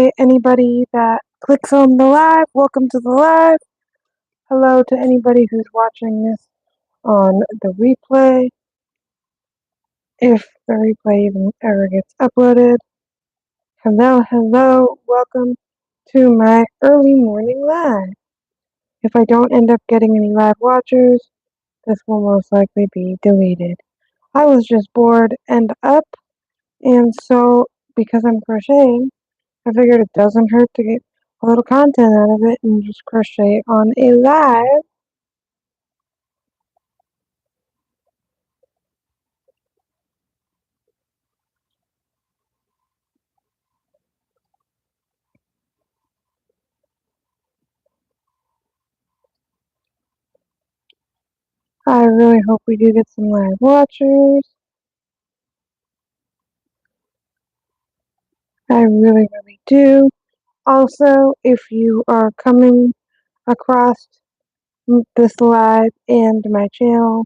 Hi, anybody that clicks on the live, welcome to the live. Hello to anybody who's watching this on the replay, if the replay even ever gets uploaded. Hello, welcome to my early morning live. If I don't end up getting any live watchers, this will most likely be deleted. I was just bored and up, and so because I'm crocheting, I figured it doesn't hurt to get a little content out of it and just crochet on a live. I really hope we do get some live watchers. I really do. Also, if you are coming across this live and my channel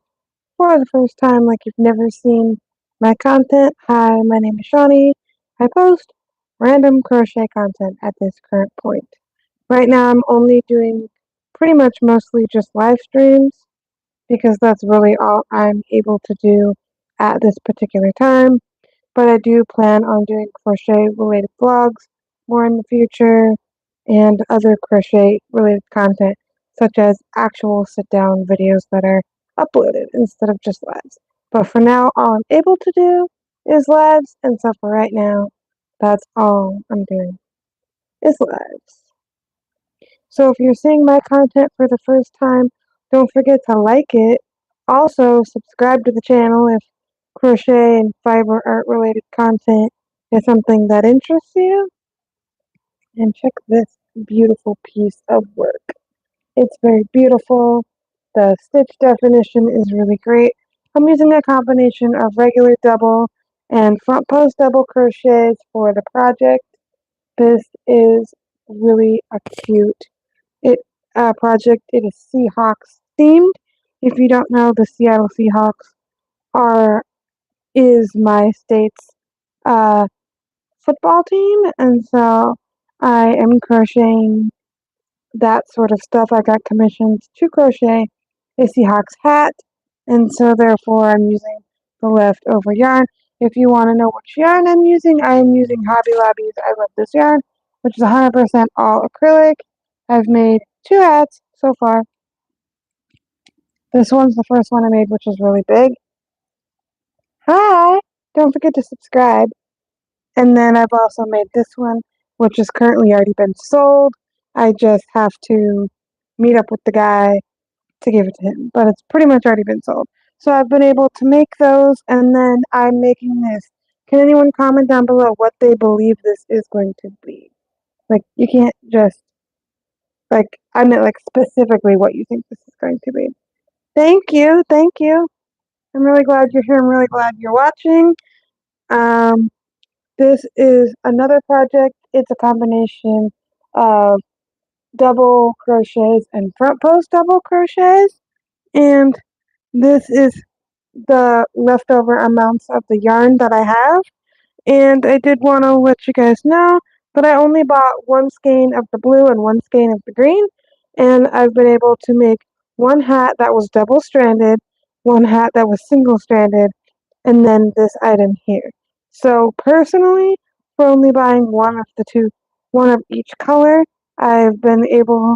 for the first time, like you've never seen my content, hi, my name is Shawnee. I post random crochet content at this current point. Right now, I'm only doing pretty much mostly just live streams because that's really all I'm able to do at this particular time. But I do plan on doing crochet related vlogs more in the future and other crochet related content, such as actual sit down videos that are uploaded instead of just lives. But for now, all I'm able to do is lives, and so for right now, that's all I'm doing is lives. So if you're seeing my content for the first time, don't forget to like it. Also, subscribe to the channel if crochet and fiber art related content is something that interests you. And check this beautiful piece of work. It's very beautiful. The stitch definition is really great. I'm using a combination of regular double and front post double crochets for the project. This is really a cute project. It is Seahawks themed. If you don't know, the Seattle Seahawks is my state's uh, football team, and so I am crocheting that sort of stuff. I got commissioned to crochet a Seahawks hat, and so therefore I'm using the leftover yarn. If you want to know which yarn I'm using, I am using Hobby Lobby's I Love This Yarn, which is 100% all acrylic. I've made 2 hats so far. This one's the first one I made, which is really big. Hi! Don't forget to subscribe. And then I've also made this one, which has currently already been sold. I just have to meet up with the guy to give it to him, but it's pretty much already been sold. So I've been able to make those, and then I'm making this. Can anyone comment down below what they believe this is going to be? Like, you can't just, like, I meant like specifically what you think this is going to be. Thank you, thank you. I'm really glad you're here. I'm really glad you're watching. This is another project. It's a combination of double crochets and front post double crochets. And this is the leftover amounts of the yarn that I have. And I did want to let you guys know that I only bought one skein of the blue and one skein of the green. And I've been able to make one hat that was double stranded, one hat that was single stranded, and then this item here. So personally, for only buying one of each color, I've been able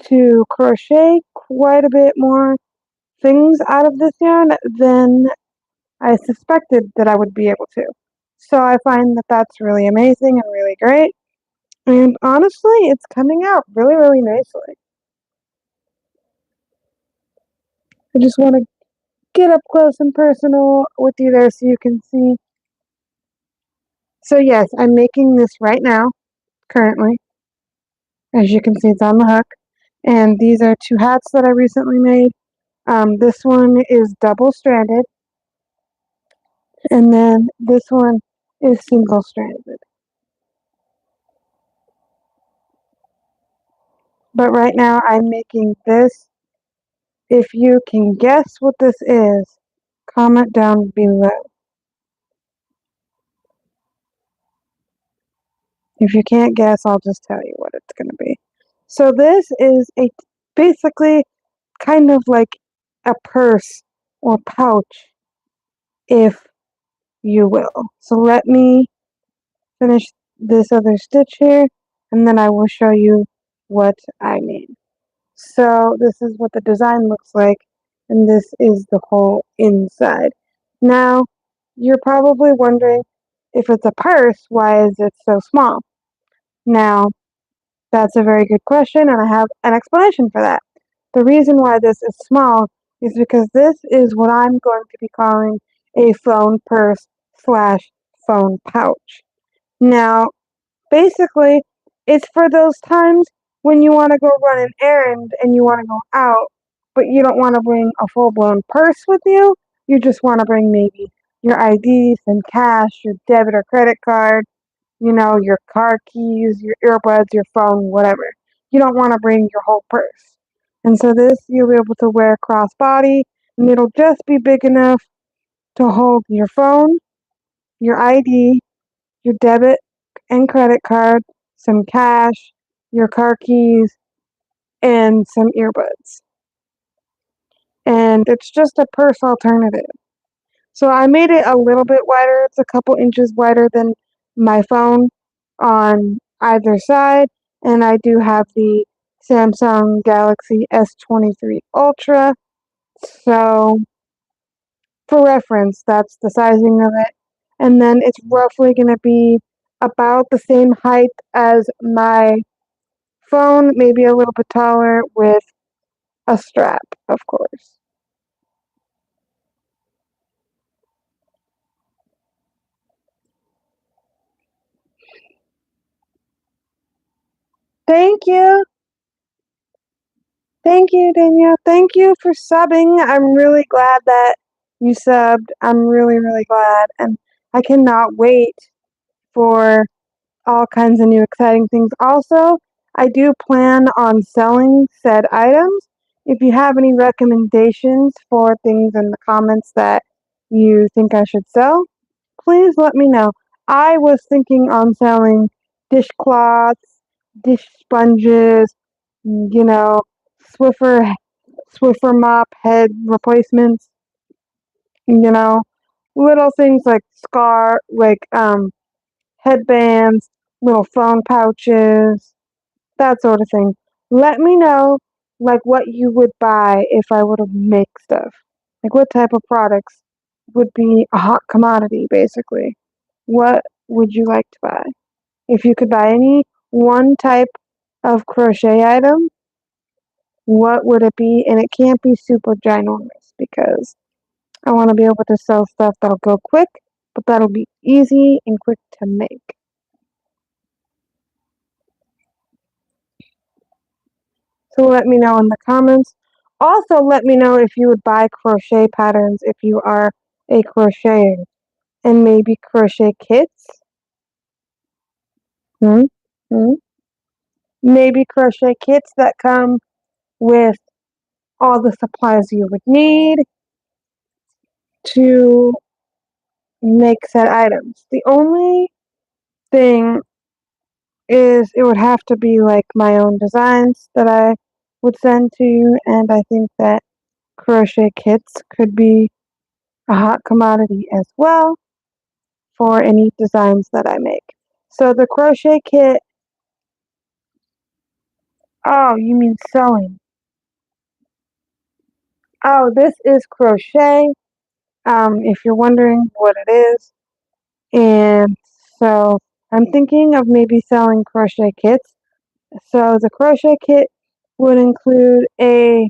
to crochet quite a bit more things out of this yarn than I suspected that I would be able to. So I find that that's really amazing and really great. And honestly, it's coming out really nicely. I just want to get up close and personal with you there so you can see. So yes, I'm making this right now, currently. As you can see, it's on the hook. And these are 2 hats that I recently made. This one is double stranded. And then this one is single stranded. But right now I'm making this. If you can guess what this is, comment down below. If you can't guess, I'll just tell you what it's going to be. So this is basically kind of like a purse or pouch, if you will. So let me finish this other stitch here, and then I will show you what I mean. So this is what the design looks like, and this is the whole inside. Now, you're probably wondering, if it's a purse, why is it so small? Now, that's a very good question, and I have an explanation for that. The reason why this is small is because this is what I'm going to be calling a phone purse slash phone pouch. Now, basically, it's for those times when you want to go run an errand and you want to go out, but you don't want to bring a full-blown purse with you. You just want to bring maybe your ID, some cash, your debit or credit card, your car keys, your earbuds, your phone, whatever. You don't want to bring your whole purse. And so this you'll be able to wear crossbody, and it'll just be big enough to hold your phone, your ID, your debit and credit card, some cash, your car keys, and some earbuds. And it's just a purse alternative. So I made it a little bit wider. It's a couple inches wider than my phone on either side. And I do have the Samsung Galaxy S23 Ultra. So for reference, that's the sizing of it. And then it's roughly going to be about the same height as my phone, maybe a little bit taller with a strap, of course. Thank you. Thank you, Danielle. Thank you for subbing. I'm really glad that you subbed. I'm really, really glad. And I cannot wait for all kinds of new exciting things. Also, I do plan on selling said items. If you have any recommendations for things in the comments that you think I should sell, please let me know. I was thinking on selling dishcloths, dish sponges, you know, Swiffer Swiffer mop head replacements, you know, little things like headbands, little phone pouches, that sort of thing. Let me know like what you would buy if I were to make stuff. Like what type of products would be a hot commodity basically. What would you like to buy? If you could buy any one type of crochet item, what would it be? And it can't be super ginormous because I want to be able to sell stuff that'll go quick, but that'll be easy and quick to make. So let me know in the comments. Also, let me know if you would buy crochet patterns if you are a crocheter, and maybe crochet kits. Hmm? Hmm? Maybe crochet kits that come with all the supplies you would need to make said items. The only thing is it would have to be like my own designs that I would send to you, and I think that crochet kits could be a hot commodity as well for any designs that I make. So the crochet kit, oh, you mean sewing. Oh, this is crochet, if you're wondering what it is. And so I'm thinking of maybe selling crochet kits. So the crochet kit would include a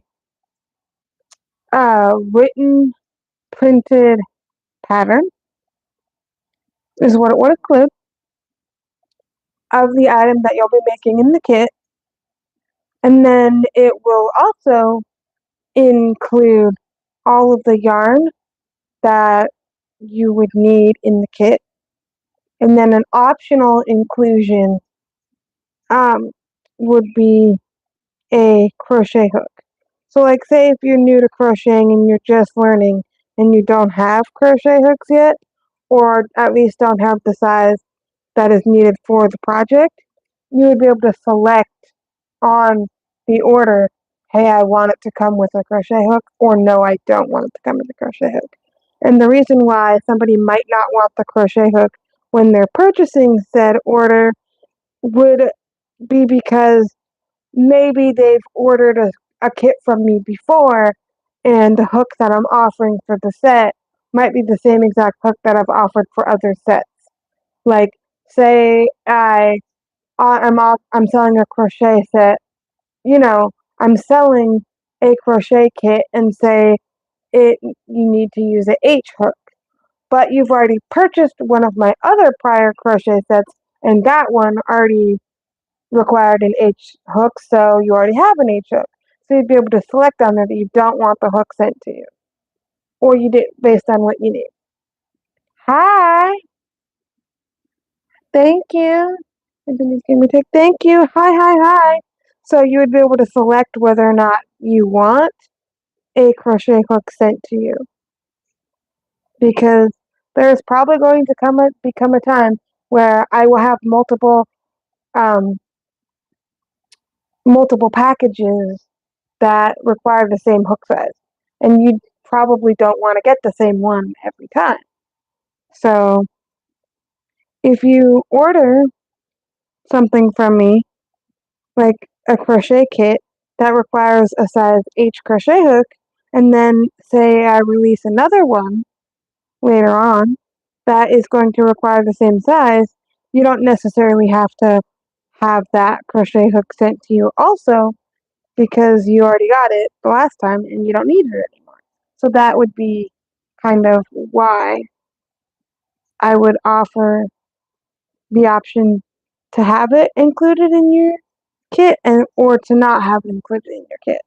written printed pattern, is what it would include, of the item that you'll be making in the kit. And then it will also include all of the yarn that you would need in the kit. And then an optional inclusion um, would be a crochet hook. So, like, say if you're new to crocheting and you're just learning and you don't have crochet hooks yet, or at least don't have the size that is needed for the project, you would be able to select on the order, hey, I want it to come with a crochet hook, or no, I don't want it to come with a crochet hook. And the reason why somebody might not want the crochet hook when they're purchasing said order would be because maybe they've ordered a kit from me before, and the hook that I'm offering for the set might be the same exact hook that I've offered for other sets. Like, say I'm selling a crochet set, you know, I'm selling a crochet kit and say you need to use a H hook, but you've already purchased one of my other prior crochet sets, and that one already required an H hook, so you already have an H hook. So you'd be able to select on there that you don't want the hook sent to you, or you did based on what you need. Hi, thank you. Thank you. Hi. So you would be able to select whether or not you want a crochet hook sent to you, because there's probably going to become a time where I will have um, multiple packages that require the same hook size, and you probably don't want to get the same one every time. So if you order something from me, like a crochet kit that requires a size H crochet hook, and then say I release another one later on that is going to require the same size, you don't necessarily have to have that crochet hook sent to you also, because you already got it the last time and you don't need it anymore. So that would be kind of why I would offer the option to have it included in your kit, and or to not have it included in your kit,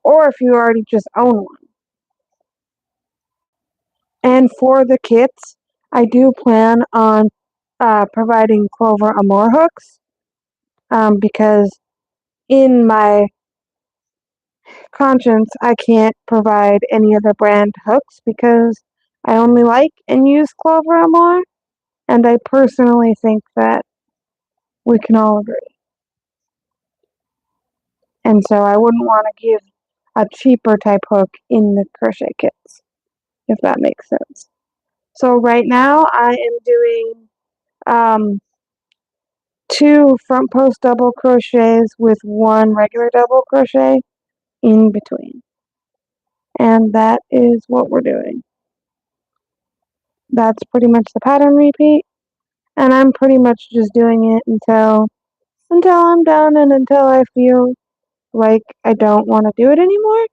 or if you already just own one. And for the kits, I do plan on providing Clover Amour hooks, because in my conscience, I can't provide any other brand hooks because I only like and use Clover Amour, and I personally think that we can all agree. And so I wouldn't want to give a cheaper type hook in the crochet kits, if that makes sense. So right now I am doing um, 2 front post double crochets with 1 regular double crochet in between. And that is what we're doing. That's pretty much the pattern repeat, and I'm pretty much just doing it until I'm done, and until I feel like I don't want to do it anymore.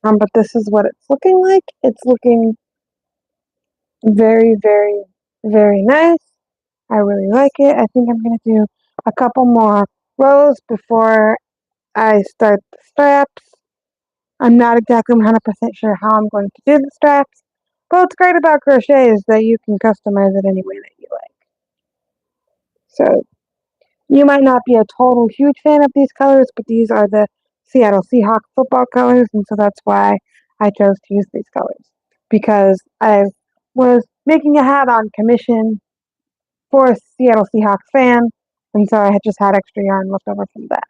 But this is what it's looking like. It's looking very nice. I really like it. I think I'm going to do a couple more rows before I start the straps. I'm not exactly 100% sure how I'm going to do the straps, but what's great about crochet is that you can customize it any way that you like. So you might not be a total huge fan of these colors, but these are the Seattle Seahawks football colors, and so that's why I chose to use these colors, because I was making a hat on commission for a Seattle Seahawks fan, and so I had just had extra yarn left over from that.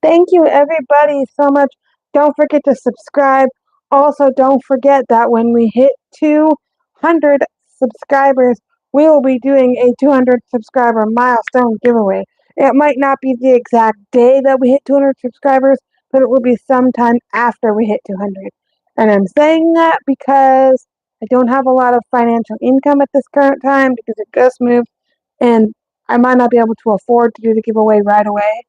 Thank you, everybody, so much. Don't forget to subscribe. Also, don't forget that when we hit 200 subscribers, we will be doing a 200 subscriber milestone giveaway. It might not be the exact day that we hit 200 subscribers, but it will be sometime after we hit 200. And I'm saying that because I don't have a lot of financial income at this current time, because it just moved, and I might not be able to afford to do the giveaway right away.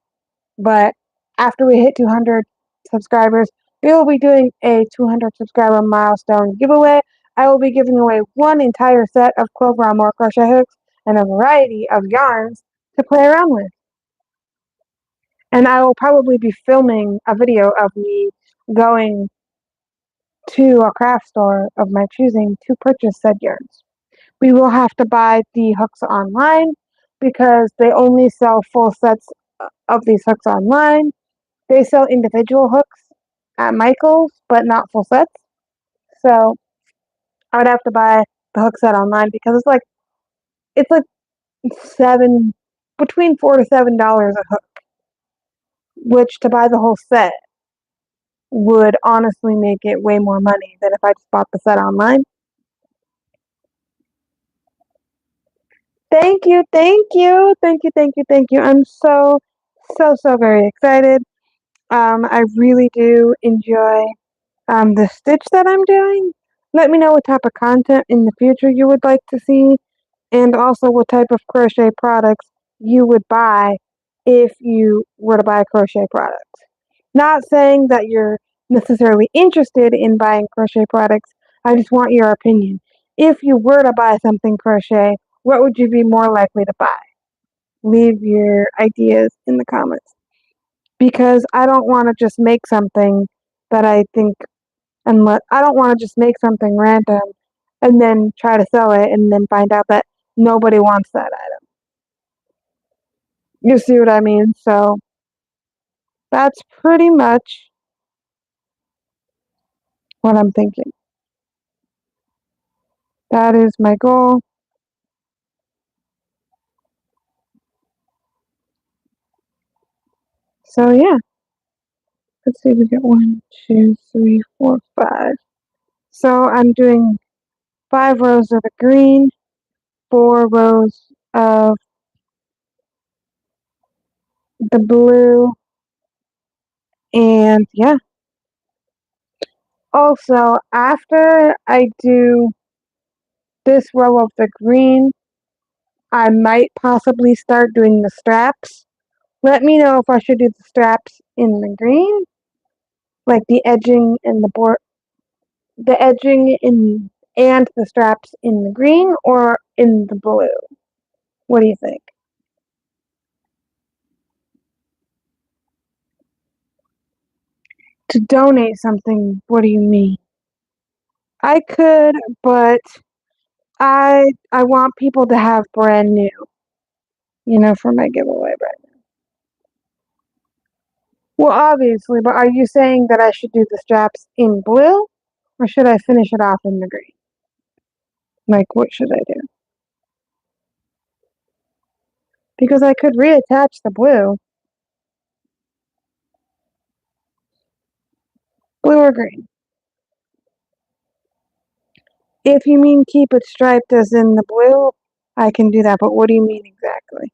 But after we hit 200 subscribers, we will be doing a 200 subscriber milestone giveaway. I will be giving away 1 entire set of Clover Amour crochet hooks and a variety of yarns to play around with. And I will probably be filming a video of me going to a craft store of my choosing to purchase said yarns. We will have to buy the hooks online because they only sell full sets of these hooks online. They sell individual hooks, at Michael's, but not full sets. So I would have to buy the hook set online because it's like between $4 to $7 a hook, which to buy the whole set would honestly make it way more money than if I just bought the set online. Thank you, thank you, thank you, thank you, thank you. I'm so, so, so very excited. I really do enjoy the stitch that I'm doing. Let me know what type of content in the future you would like to see, and also what type of crochet products you would buy if you were to buy crochet products. Not saying that you're necessarily interested in buying crochet products, I just want your opinion. If you were to buy something crochet, what would you be more likely to buy? Leave your ideas in the comments. Because I don't want to just make something that I think, I don't want to just make something random and then try to sell it and then find out that nobody wants that item. You see what I mean? So that's pretty much what I'm thinking. That is my goal. So yeah, let's see, we get 1, 2, 3, 4, 5. So I'm doing 5 rows of the green, 4 rows of the blue, and yeah. Also, after I do this row of the green, I might possibly start doing the straps. Let me know if I should do the straps in the green, like the edging and the edging in and the straps in the green, or in the blue. What do you think? To donate something, what do you mean? I could, but I want people to have brand new, for my giveaway brand new. Well, obviously, but are you saying that I should do the straps in blue, or should I finish it off in the green? Like, what should I do? Because I could reattach the blue. Blue or green? If you mean keep it striped as in the blue, I can do that, but what do you mean exactly?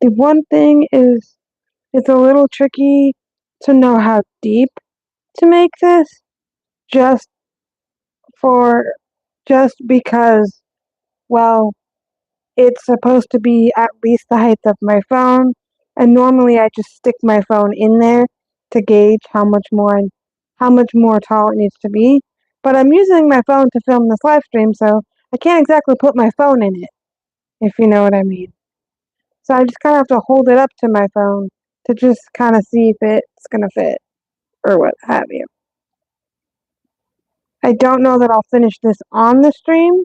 The one thing is, it's a little tricky to know how deep to make this, just for, just because, well, it's supposed to be at least the height of my phone, and normally I just stick my phone in there to gauge how much more tall it needs to be. But I'm using my phone to film this live stream, so I can't exactly put my phone in it, if you know what I mean. So I just kind of have to hold it up to my phone to just kind of see if it's gonna fit or what have you. I don't know that I'll finish this on the stream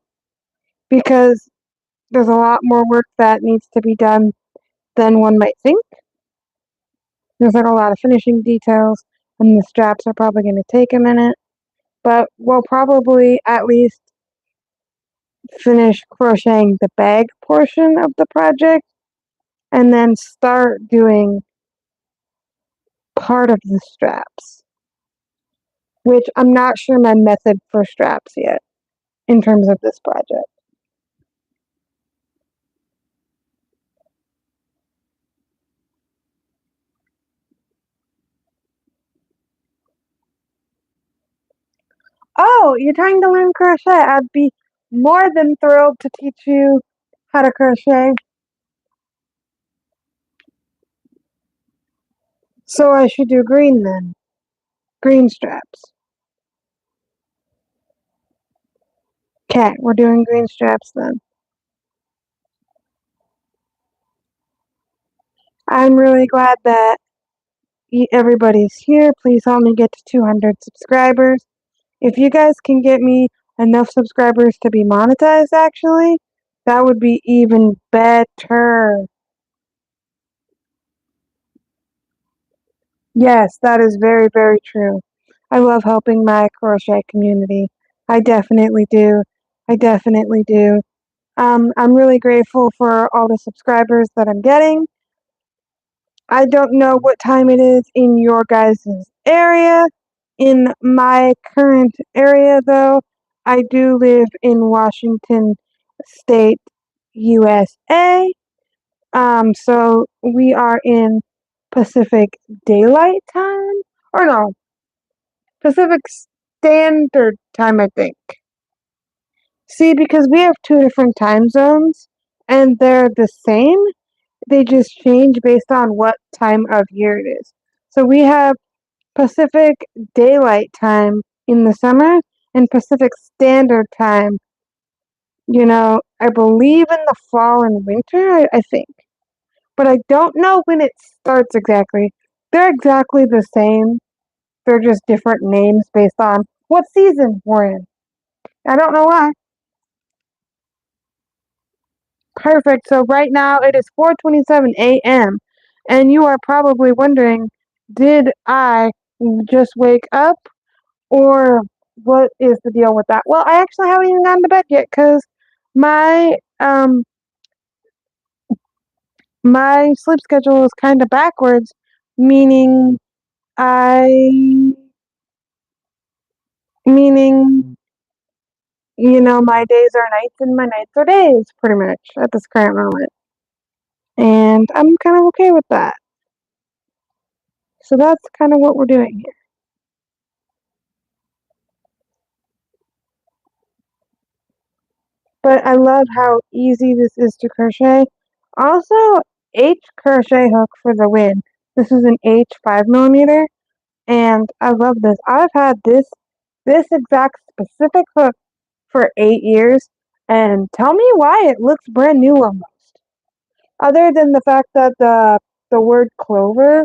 because there's a lot more work that needs to be done than one might think. There's like a lot of finishing details, and the straps are probably going to take a minute, but we'll probably at least finish crocheting the bag portion of the project and then start doing part of the straps, which I'm not sure my method for straps yet in terms of this project. Oh, you're trying to learn crochet? I'd be more than thrilled to teach you how to crochet. So I should do green then. Green straps. Okay, we're doing green straps then. I'm really glad that everybody's here. Please help me get to 200 subscribers. If you guys can get me enough subscribers to be monetized, actually, that would be even better. Yes, that is very, very true. I love helping my crochet community. I definitely do. I definitely do. I'm really grateful for all the subscribers that I'm getting. I don't know what time it is in your guys' area. In my current area, though, I do live in Washington State, USA. So we are in Pacific Daylight Time, or no, Pacific Standard Time, I think. See, because we have two different time zones and they're the same, they just change based on what time of year it is. So we have Pacific Daylight Time in the summer and Pacific Standard Time, I believe in the fall and winter, I think. But I don't know when it starts exactly. They're exactly the same. They're just different names based on what season we're in. I don't know why. Perfect. So right now it is 4:27 a.m. and you are probably wondering, did I just wake up or what is the deal with that? Well, I actually haven't even gone to bed yet cuz my my sleep schedule is kind of backwards, meaning I meaning my days are nights and my nights are days pretty much at this current moment. And I'm kind of okay with that. So that's kind of what we're doing here. But I love how easy this is to crochet. Also, H crochet hook for the win. This is an H 5mm, and I love this. I've had this exact specific hook for 8 years, and tell me why it looks brand new almost. Other than the fact that the word clover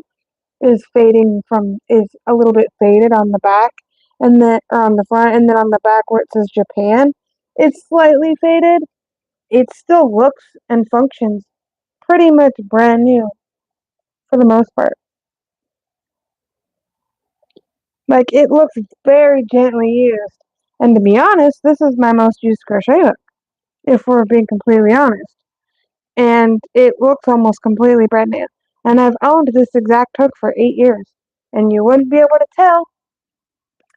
is a little bit faded on the back and then or on the front, and then on the back where it says Japan, it's slightly faded. It still looks and functions pretty much brand new for the most part. Like it looks very gently used. And to be honest, this is my most used crochet hook, if we're being completely honest. And it looks almost completely brand new. And I've owned this exact hook for 8 years. And you wouldn't be able to tell.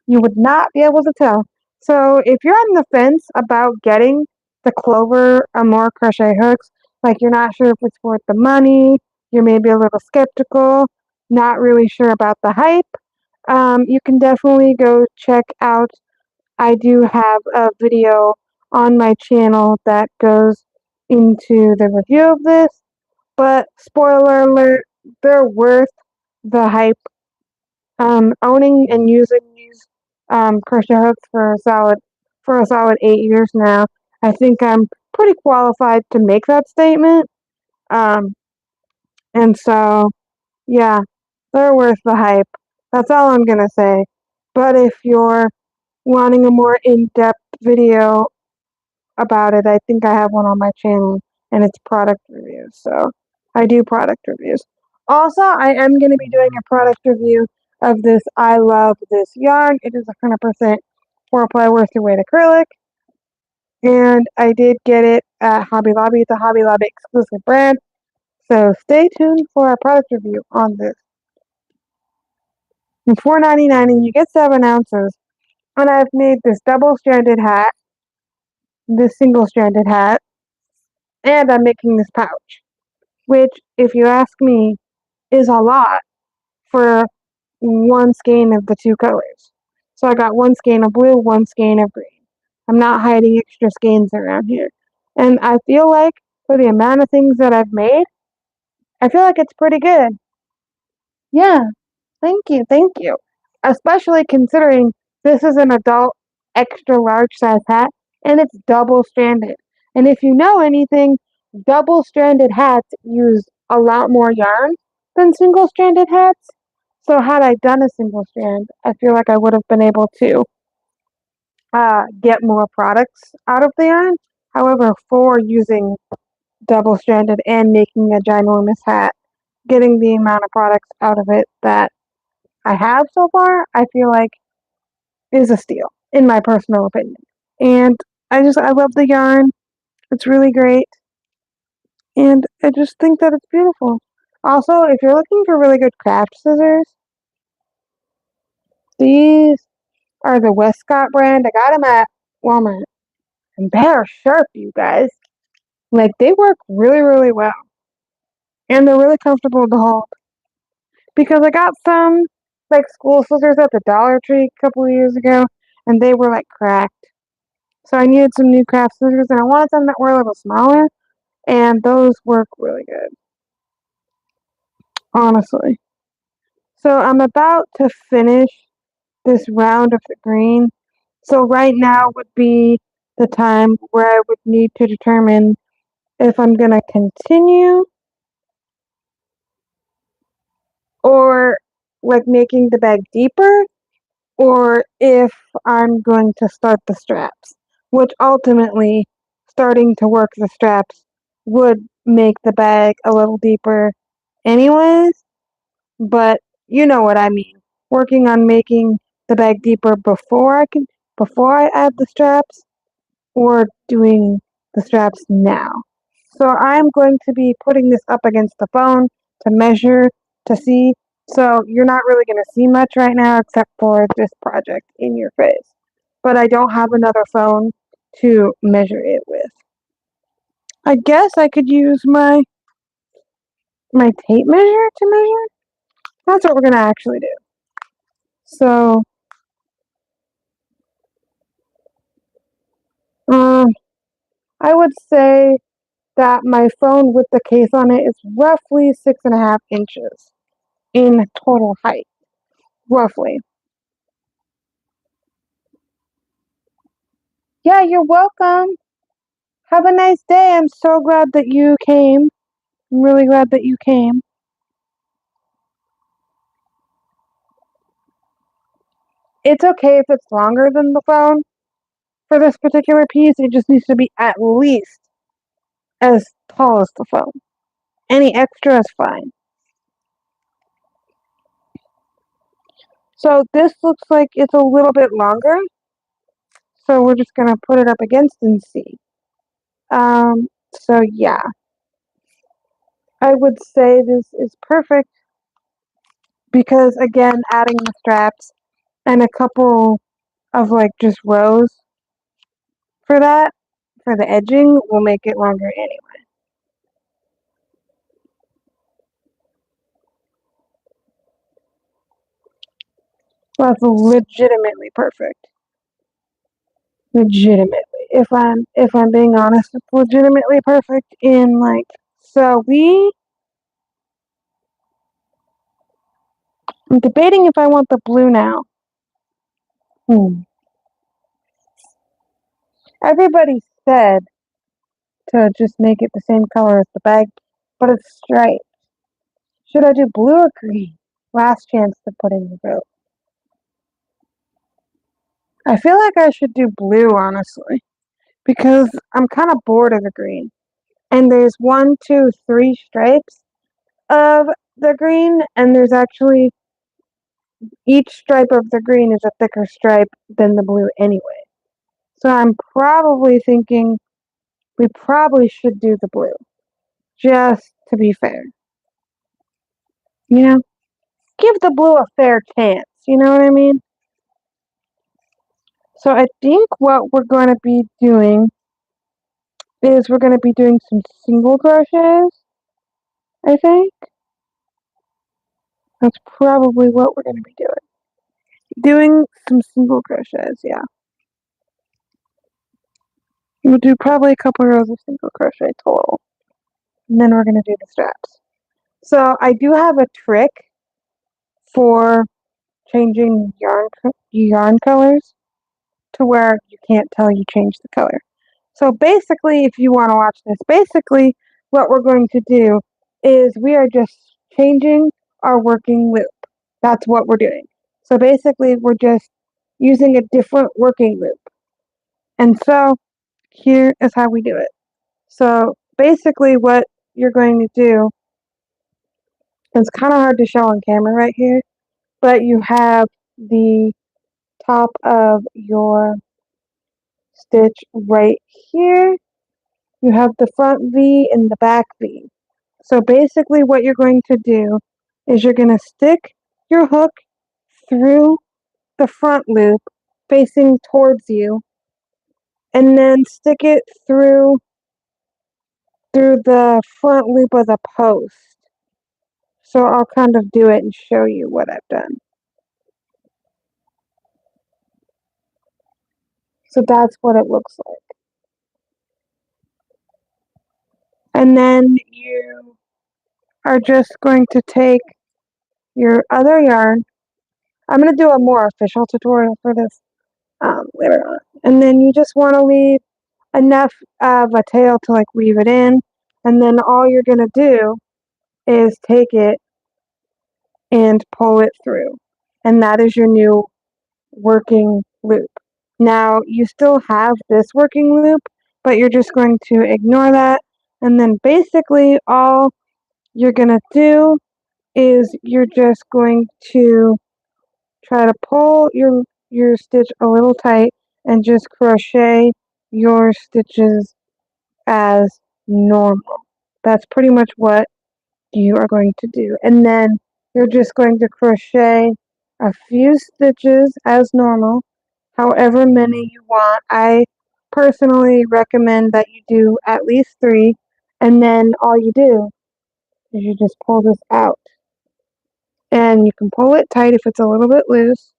You would not be able to tell. So if you're on the fence about getting the Clover Amore crochet hooks, like you're not sure if it's worth the money, you're maybe a little skeptical, not really sure about the hype, you can definitely go check out. I do have a video on my channel that goes into the review of this, but spoiler alert, they're worth the hype. Owning and using these crochet hooks for a solid 8 years now, I think I'm pretty qualified to make that statement. Um, and so, yeah, they're worth the hype. That's all I'm gonna say. But if you're wanting a more in-depth video about it, I think I have one on my channel, and it's product reviews. So I do product reviews. Also, I am going to be doing a product review of this I Love This yarn. It is 100% 4-ply worsted weight acrylic, and I did get it at Hobby Lobby. It's a Hobby Lobby exclusive brand. So stay tuned for a product review on this. It's $4.99 and you get 7 ounces. And I've made this double-stranded hat, this single-stranded hat, and I'm making this pouch, which, if you ask me, is a lot for one skein of the two colors. So I got one skein of blue, one skein of green. I'm not hiding extra skeins around here. And I feel like for the amount of things that I've made, I feel like it's pretty good. Yeah, thank you, thank you. Especially considering this is an adult extra large size hat and it's double stranded. And if you know anything, double stranded hats use a lot more yarn than single stranded hats. So had I done a single strand, I feel like I would have been able to get more products out of the yarn. However, for using double-stranded and making a ginormous hat, getting the amount of products out of it that I have so far, I feel like is a steal, in my personal opinion. And I love the yarn. It's really great. And I just think that it's beautiful. Also, if you're looking for really good craft scissors, these are the Westcott brand. I got them at Walmart. And they are sharp, you guys. Like, they work really, really well. And they're really comfortable to hold. Because I got some, like, school scissors at the Dollar Tree a couple of years ago, and they were, like, cracked. So I needed some new craft scissors, and I wanted some that were a little smaller, and those work really good. Honestly. So I'm about to finish this round of the green. So right now would be the time where I would need to determine if I'm going to continue or like making the bag deeper, or if I'm going to start the straps, which ultimately starting to work the straps would make the bag a little deeper anyways, but you know what I mean. Working on making the bag deeper before I add the straps, or doing the straps now. So I'm going to be putting this up against the phone to measure, to see. So you're not really going to see much right now except for this project in your face. But I don't have another phone to measure it with. I guess I could use my tape measure to measure. That's what we're going to actually do. So, um, I would say that my phone with the case on it is roughly 6.5 inches in total height, roughly. Yeah, you're welcome. Have a nice day. I'm so glad that you came. I'm really glad that you came. It's okay if it's longer than the phone for this particular piece. It just needs to be at least as tall as the phone. Any extra is fine. So this looks like it's a little bit longer. So we're just going to put it up against and see. So yeah, I would say this is perfect because again, adding the straps and a couple of like just rows for that, for the edging, will make it longer anyway. That's legitimately perfect. Legitimately. If I'm being honest, it's legitimately perfect in like I'm debating if I want the blue now. Everybody said to just make it the same color as the bag, but it's striped. Should I do blue or green? Last chance to put in the vote. I feel like I should do blue, honestly, because I'm kind of bored of the green. And there's 1, 2, 3 stripes of the green, and there's actually each stripe of the green is a thicker stripe than the blue anyway. So I'm probably thinking we probably should do the blue, just to be fair. You know, give the blue a fair chance. You know what I mean? So I think what we're going to be doing is we're going to be doing some single crochets, I think. That's probably what we're going to be doing. Doing some single crochets, yeah. We'll do probably a couple rows of single crochet total. And then we're going to do the straps. So I do have a trick for changing yarn colors to where you can't tell you changed the color. So basically, if you want to watch this, basically what we're going to do is we are just changing our working loop. That's what we're doing. So basically, we're just using a different working loop. And so here is how we do it. So basically what you're going to do, it's kind of hard to show on camera right here, but you have the top of your stitch right here. You have the front V and the back V. So basically what you're going to do is you're going to stick your hook through the front loop facing towards you and then stick it through the front loop of the post. So I'll kind of do it and show you what I've done. So that's what it looks like. And then you are just going to take your other yarn. I'm going to do a more official tutorial for this later on. And then you just want to leave enough of a tail to like weave it in. And then all you're going to do is take it and pull it through. And that is your new working loop. Now you still have this working loop, but you're just going to ignore that. And then basically all you're going to do is you're just going to try to pull your stitch a little tight and just crochet your stitches as normal. That's pretty much what you are going to do. And then you're just going to crochet a few stitches as normal, however many you want. I personally recommend that you do at least 3, and then all you do is you just pull this out. And you can pull it tight if it's a little bit loose.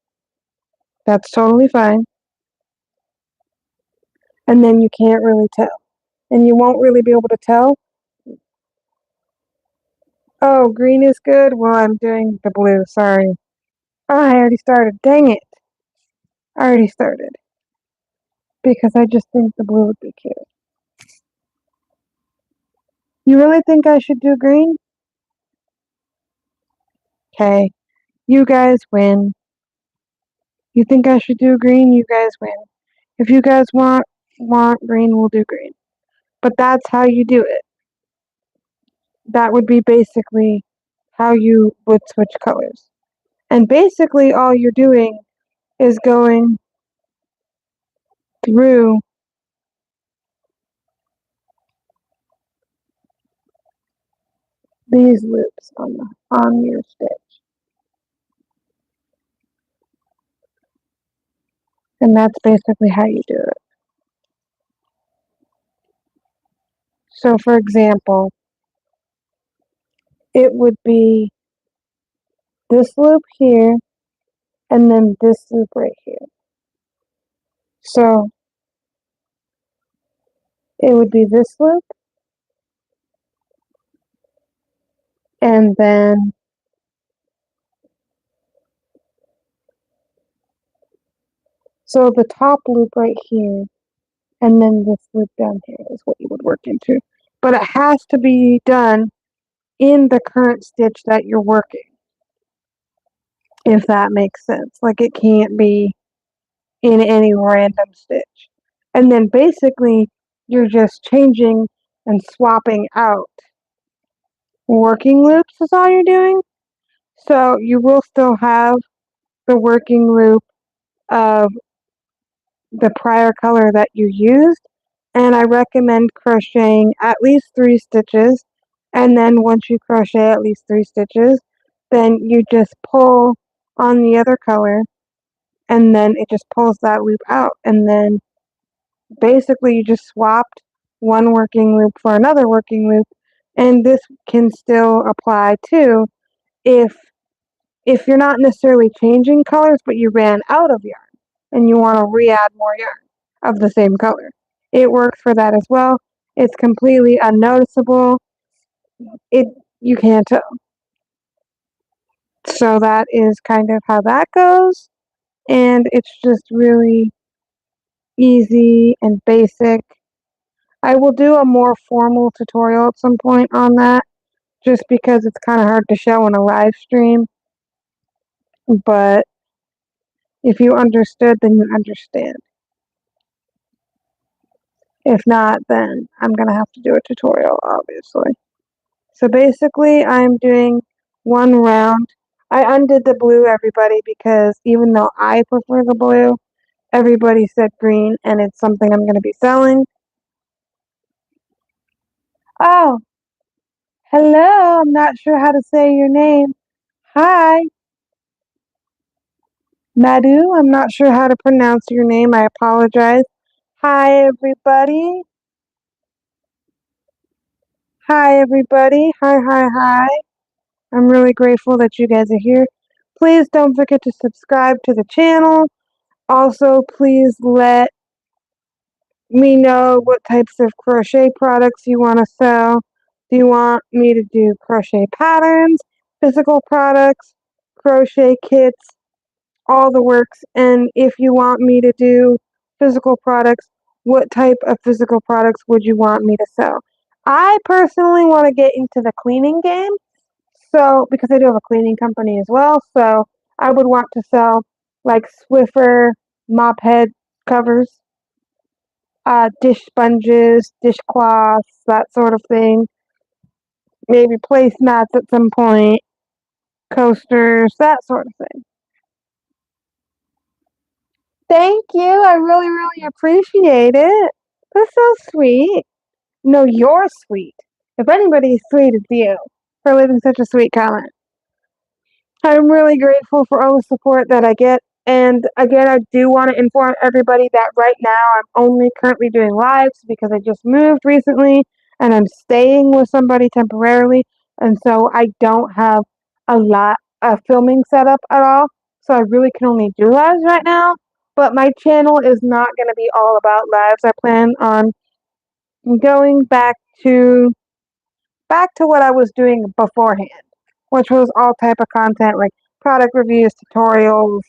That's totally fine. And then you can't really tell. And you won't really be able to tell. Oh, green is good? Well, I'm doing the blue, sorry. Oh, I already started. Dang it. I already started. Because I just think the blue would be cute. You really think I should do green? Okay. You guys win. You think I should do green? You guys win. If you guys want green, we'll do green. But that's how you do it. That would be basically how you would switch colors. And basically all you're doing is going through these loops on your stitch. And that's basically how you do it. So for example, it would be this loop here and then this loop right here. So it would be this loop and then so the top loop right here and then this loop down here is what you would work into. But it has to be done in the current stitch that you're working, if that makes sense. Like it can't be in any random stitch. And then basically you're just changing and swapping out working loops is all you're doing. So you will still have the working loop of the prior color that you used, and I recommend crocheting at least 3 stitches, and then once you crochet at least 3 stitches, then you just pull on the other color and then it just pulls that loop out, and then basically you just swapped one working loop for another working loop. And this can still apply too if you're not necessarily changing colors but you ran out of yarn and you want to re-add more yarn of the same color. It works for that as well. It's completely unnoticeable. You can't tell. So that is kind of how that goes. And it's just really easy and basic. I will do a more formal tutorial at some point on that, just because it's kind of hard to show in a live stream. But if you understood, then you understand. If not, then I'm going to have to do a tutorial, obviously. So basically, I'm doing one round. I undid the blue, everybody, because even though I prefer the blue, everybody said green, and it's something I'm going to be selling. Oh, hello. I'm not sure how to say your name. Hi, Madhu. I'm not sure how to pronounce your name. I apologize. Hi, everybody. Hi, everybody. Hi, hi, hi. I'm really grateful that you guys are here. Please don't forget to subscribe to the channel. Also, please let me know what types of crochet products you want to sell. Do you want me to do crochet patterns, physical products, crochet kits, all the works? And if you want me to do physical products, what type of physical products would you want me to sell? I personally want to get into the cleaning game. So, because I do have a cleaning company as well, so I would want to sell like Swiffer mop head covers, dish sponges, dishcloths, that sort of thing. Maybe placemats at some point, coasters, that sort of thing. Thank you. I really, really appreciate it. That's so sweet. No, you're sweet. If anybody's sweet, it's you for leaving such a sweet comment. I'm really grateful for all the support that I get. And again, I do want to inform everybody that right now I'm only currently doing lives because I just moved recently and I'm staying with somebody temporarily. And so I don't have a lot of filming set up at all. So I really can only do lives right now. But my channel is not going to be all about lives. I plan on going back to what I was doing beforehand, which was all type of content like product reviews, tutorials,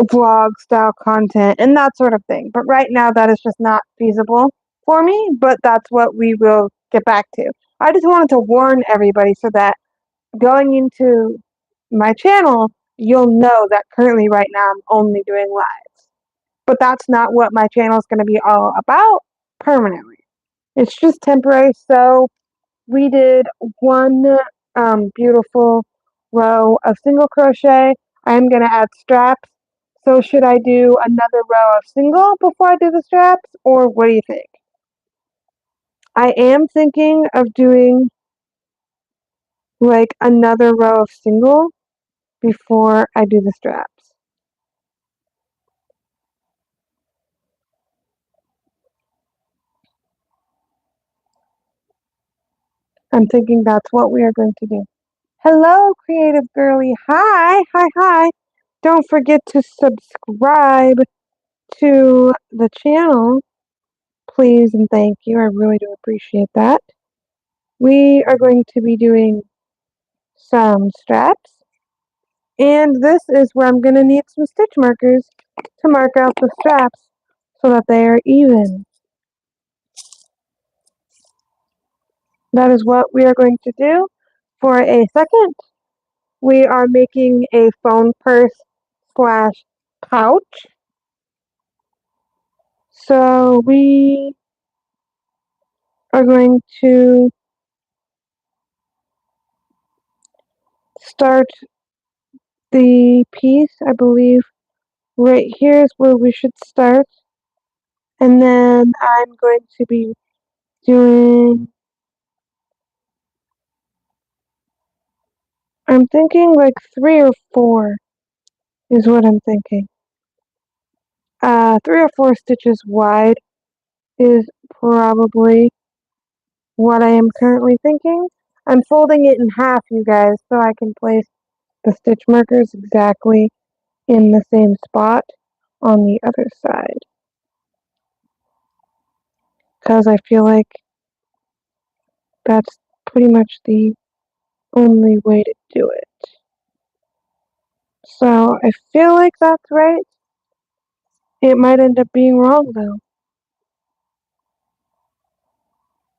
vlog style content, and that sort of thing. But right now, that is just not feasible for me, but that's what we will get back to. I just wanted to warn everybody so that going into my channel, you'll know that currently right now I'm only doing lives. But that's not what my channel is going to be all about permanently. It's just temporary. So we did one beautiful row of single crochet. I'm going to add straps. So should I do another row of single before I do the straps, or what do you think? I am thinking of doing like another row of single before I do the straps. I'm thinking that's what we are going to do. Hello, creative girly. Hi, hi, hi. Don't forget to subscribe to the channel, please and thank you. I really do appreciate that. We are going to be doing some straps, and this is where I'm going to need some stitch markers to mark out the straps so that they are even. That is what we are going to do. For a second, we are making a phone purse slash pouch. So we are going to start the piece, I believe right here is where we should start. And then I'm going to be doing, I'm thinking like 3 or 4 is what I'm thinking. 3 or 4 stitches wide is probably what I am currently thinking. I'm folding it in half, you guys, so I can place the stitch markers exactly in the same spot on the other side. Because I feel like that's pretty much the only way to do it. So I feel like that's right. It might end up being wrong though.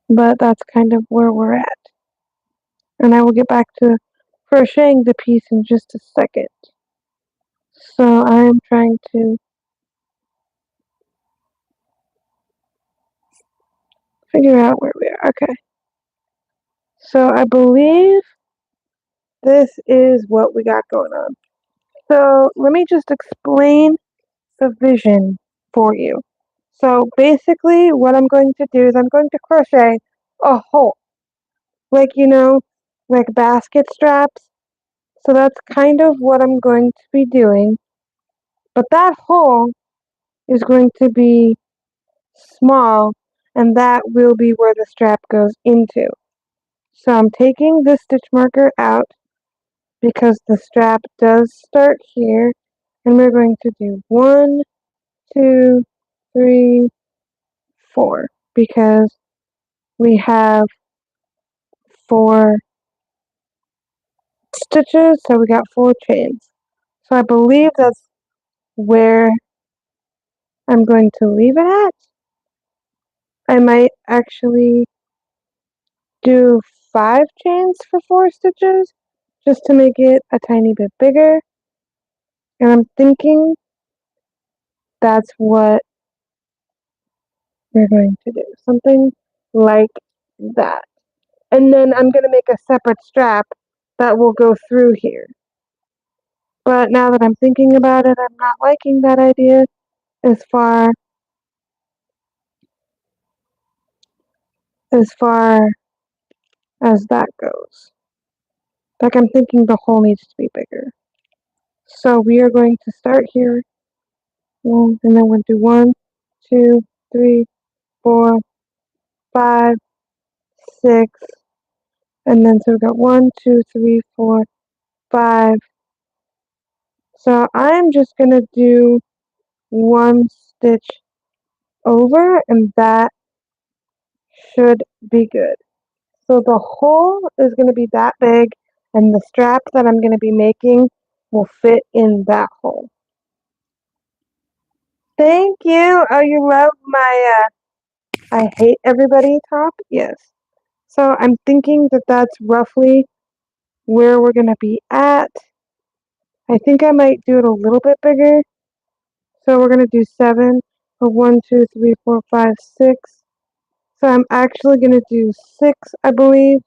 But that's kind of where we're at. And I will get back to crocheting the piece in just a second. So I am trying to figure out where we are. Okay. So I believe this is what we got going on. So let me just explain the vision for you. So basically what I'm going to do is I'm going to crochet a hole. Like, like basket straps. So that's kind of what I'm going to be doing. But that hole is going to be small, and that will be where the strap goes into. So I'm taking the stitch marker out because the strap does start here, and we're going to do 1, 2, 3, 4 because we have 4 stitches, so we got 4 chains. So I believe that's where I'm going to leave it at. I might actually do 5 chains for 4 stitches just to make it a tiny bit bigger. And I'm thinking that's what we're going to do. Something like that. And then I'm going to make a separate strap that will go through here. But now that I'm thinking about it, I'm not liking that idea as far as that goes. Like I'm thinking the hole needs to be bigger. So we are going to start here. And then we'll do 1, 2, 3, 4, 5, 6. And then so we've got 1, 2, 3, 4, 5. So I'm just going to do 1 stitch over, and that should be good. So the hole is going to be that big, and the strap that I'm going to be making will fit in that hole. Thank you. Oh, you love my I hate everybody top? Yes. So I'm thinking that that's roughly where we're going to be at. I think I might do it a little bit bigger. So we're going to do 7. 1, 2, 3, 4, 5, 6. So I'm actually going to do 6, I believe.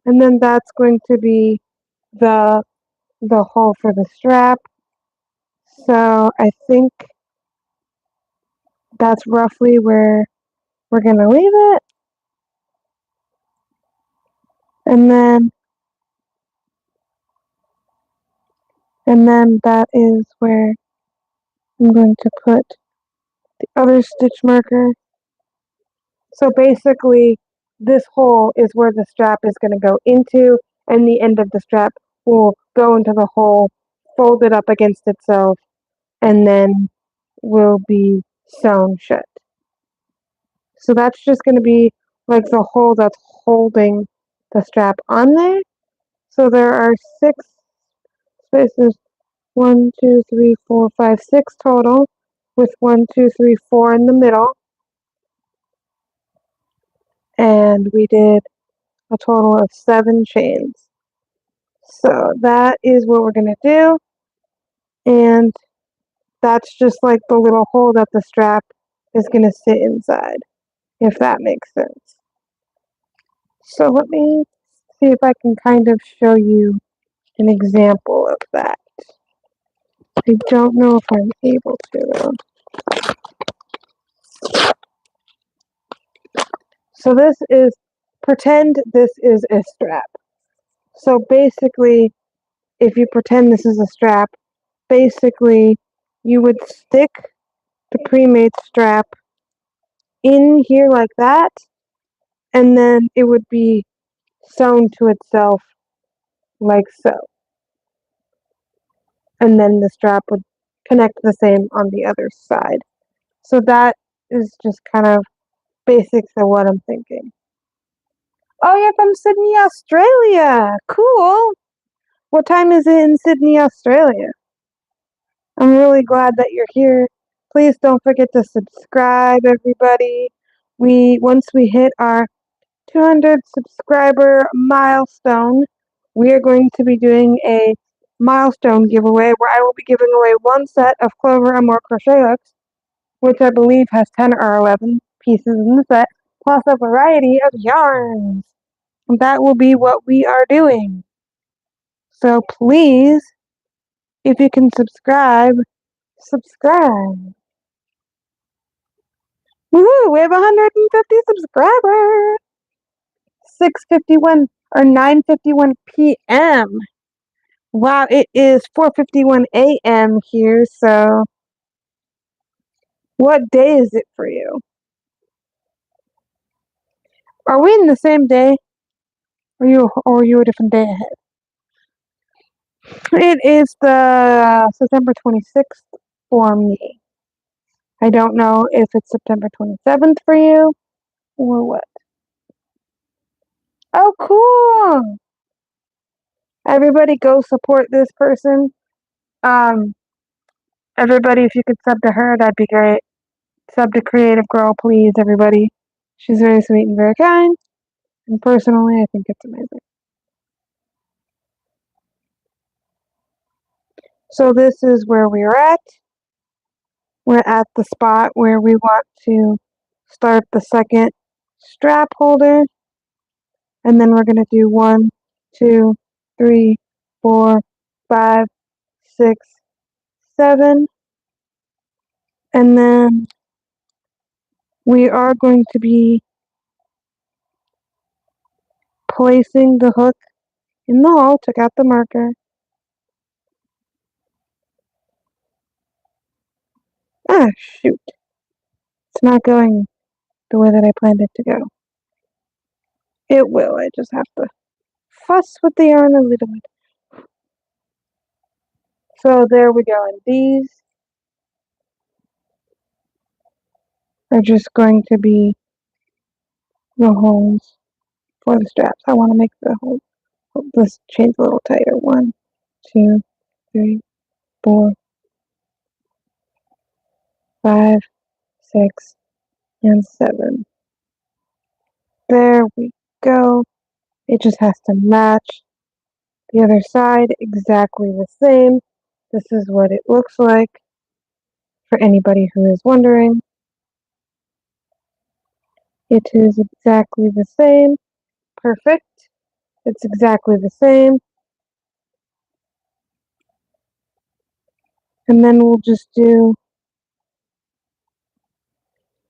And then that's going to be the hole for the strap. So I think that's roughly where we're going to leave it. And then that is where I'm going to put the other stitch marker. So basically, this hole is where the strap is going to go into, and the end of the strap will go into the hole, fold it up against itself, and then will be sewn shut. So that's just going to be like the hole that's holding the strap on there. So there are 6 spaces, 1, 2, 3, 4, 5, 6 total, with 1, 2, 3, 4 in the middle. And we did a total of 7 chains. So that is what we're going to do. And that's just like the little hole that the strap is going to sit inside, if that makes sense. So let me see if I can kind of show you an example of that. I don't know if I'm able to though. So pretend this is a strap. So basically, if you pretend this is a strap, basically you would stick the pre-made strap in here like that, and then it would be sewn to itself like so. And then the strap would connect the same on the other side. So that is just kind of basics of what I'm thinking. Oh, you're from Sydney, Australia. Cool. What time is it in Sydney, Australia? I'm really glad that you're here. Please don't forget to subscribe, everybody. Once we hit our 200 subscriber milestone, we are going to be doing a milestone giveaway where I will be giving away 1 set of Clover and More crochet hooks, which I believe has 10 or 11 pieces in the set. plus a variety of yarns. That will be what we are doing. So please, if you can subscribe, subscribe. Woohoo! We have 150 subscribers. 6:51 or 9:51 p.m. Wow, it is 4:51 a.m. here. So, what day is it for you? Are we in the same day? Or are you a different day ahead? It is the September 26th for me. I don't know if it's September 27th for you or what. Oh, cool! Everybody go support this person. Um, everybody, if you could sub to her, that'd be great. Sub to Creative Girl, please, everybody. She's very sweet and very kind. And personally, I think it's amazing. So this is where we're at. We're at the spot where we want to start the second strap holder. And then we're going to do 1, 2, 3, 4, 5, 6, 7. And then we are going to be placing the hook in the hole. Took out the marker. Ah, shoot. It's not going the way that I planned it to go. It will. I just have to fuss with the yarn a little bit. So there we go. And these are just going to be the holes for the straps. I want to make the hole. This chain's a little tighter. 1, 2, 3, 4, 5, 6, and 7. There we go. It just has to match the other side exactly the same. This is what it looks like for anybody who is wondering. It is exactly the same. Perfect. It's exactly the same. And then we'll just do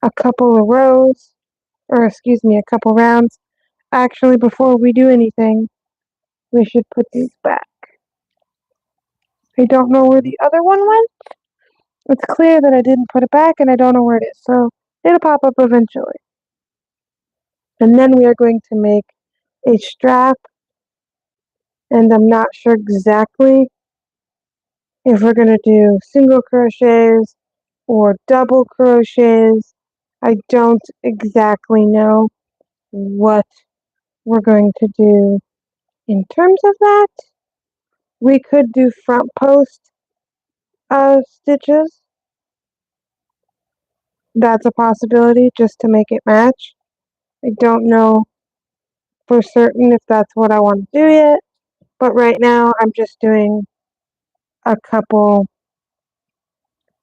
a couple of rows, or excuse me, a couple rounds. Actually, before we do anything, we should put these back. I don't know where the other one went. It's clear that I didn't put it back and I don't know where it is. So it'll pop up eventually. And then we are going to make a strap. And I'm not sure exactly if we're going to do single crochets or double crochets. I don't exactly know what we're going to do in terms of that. We could do front post stitches. That's a possibility, just to make it match. I don't know for certain if that's what I want to do yet, but right now I'm just doing a couple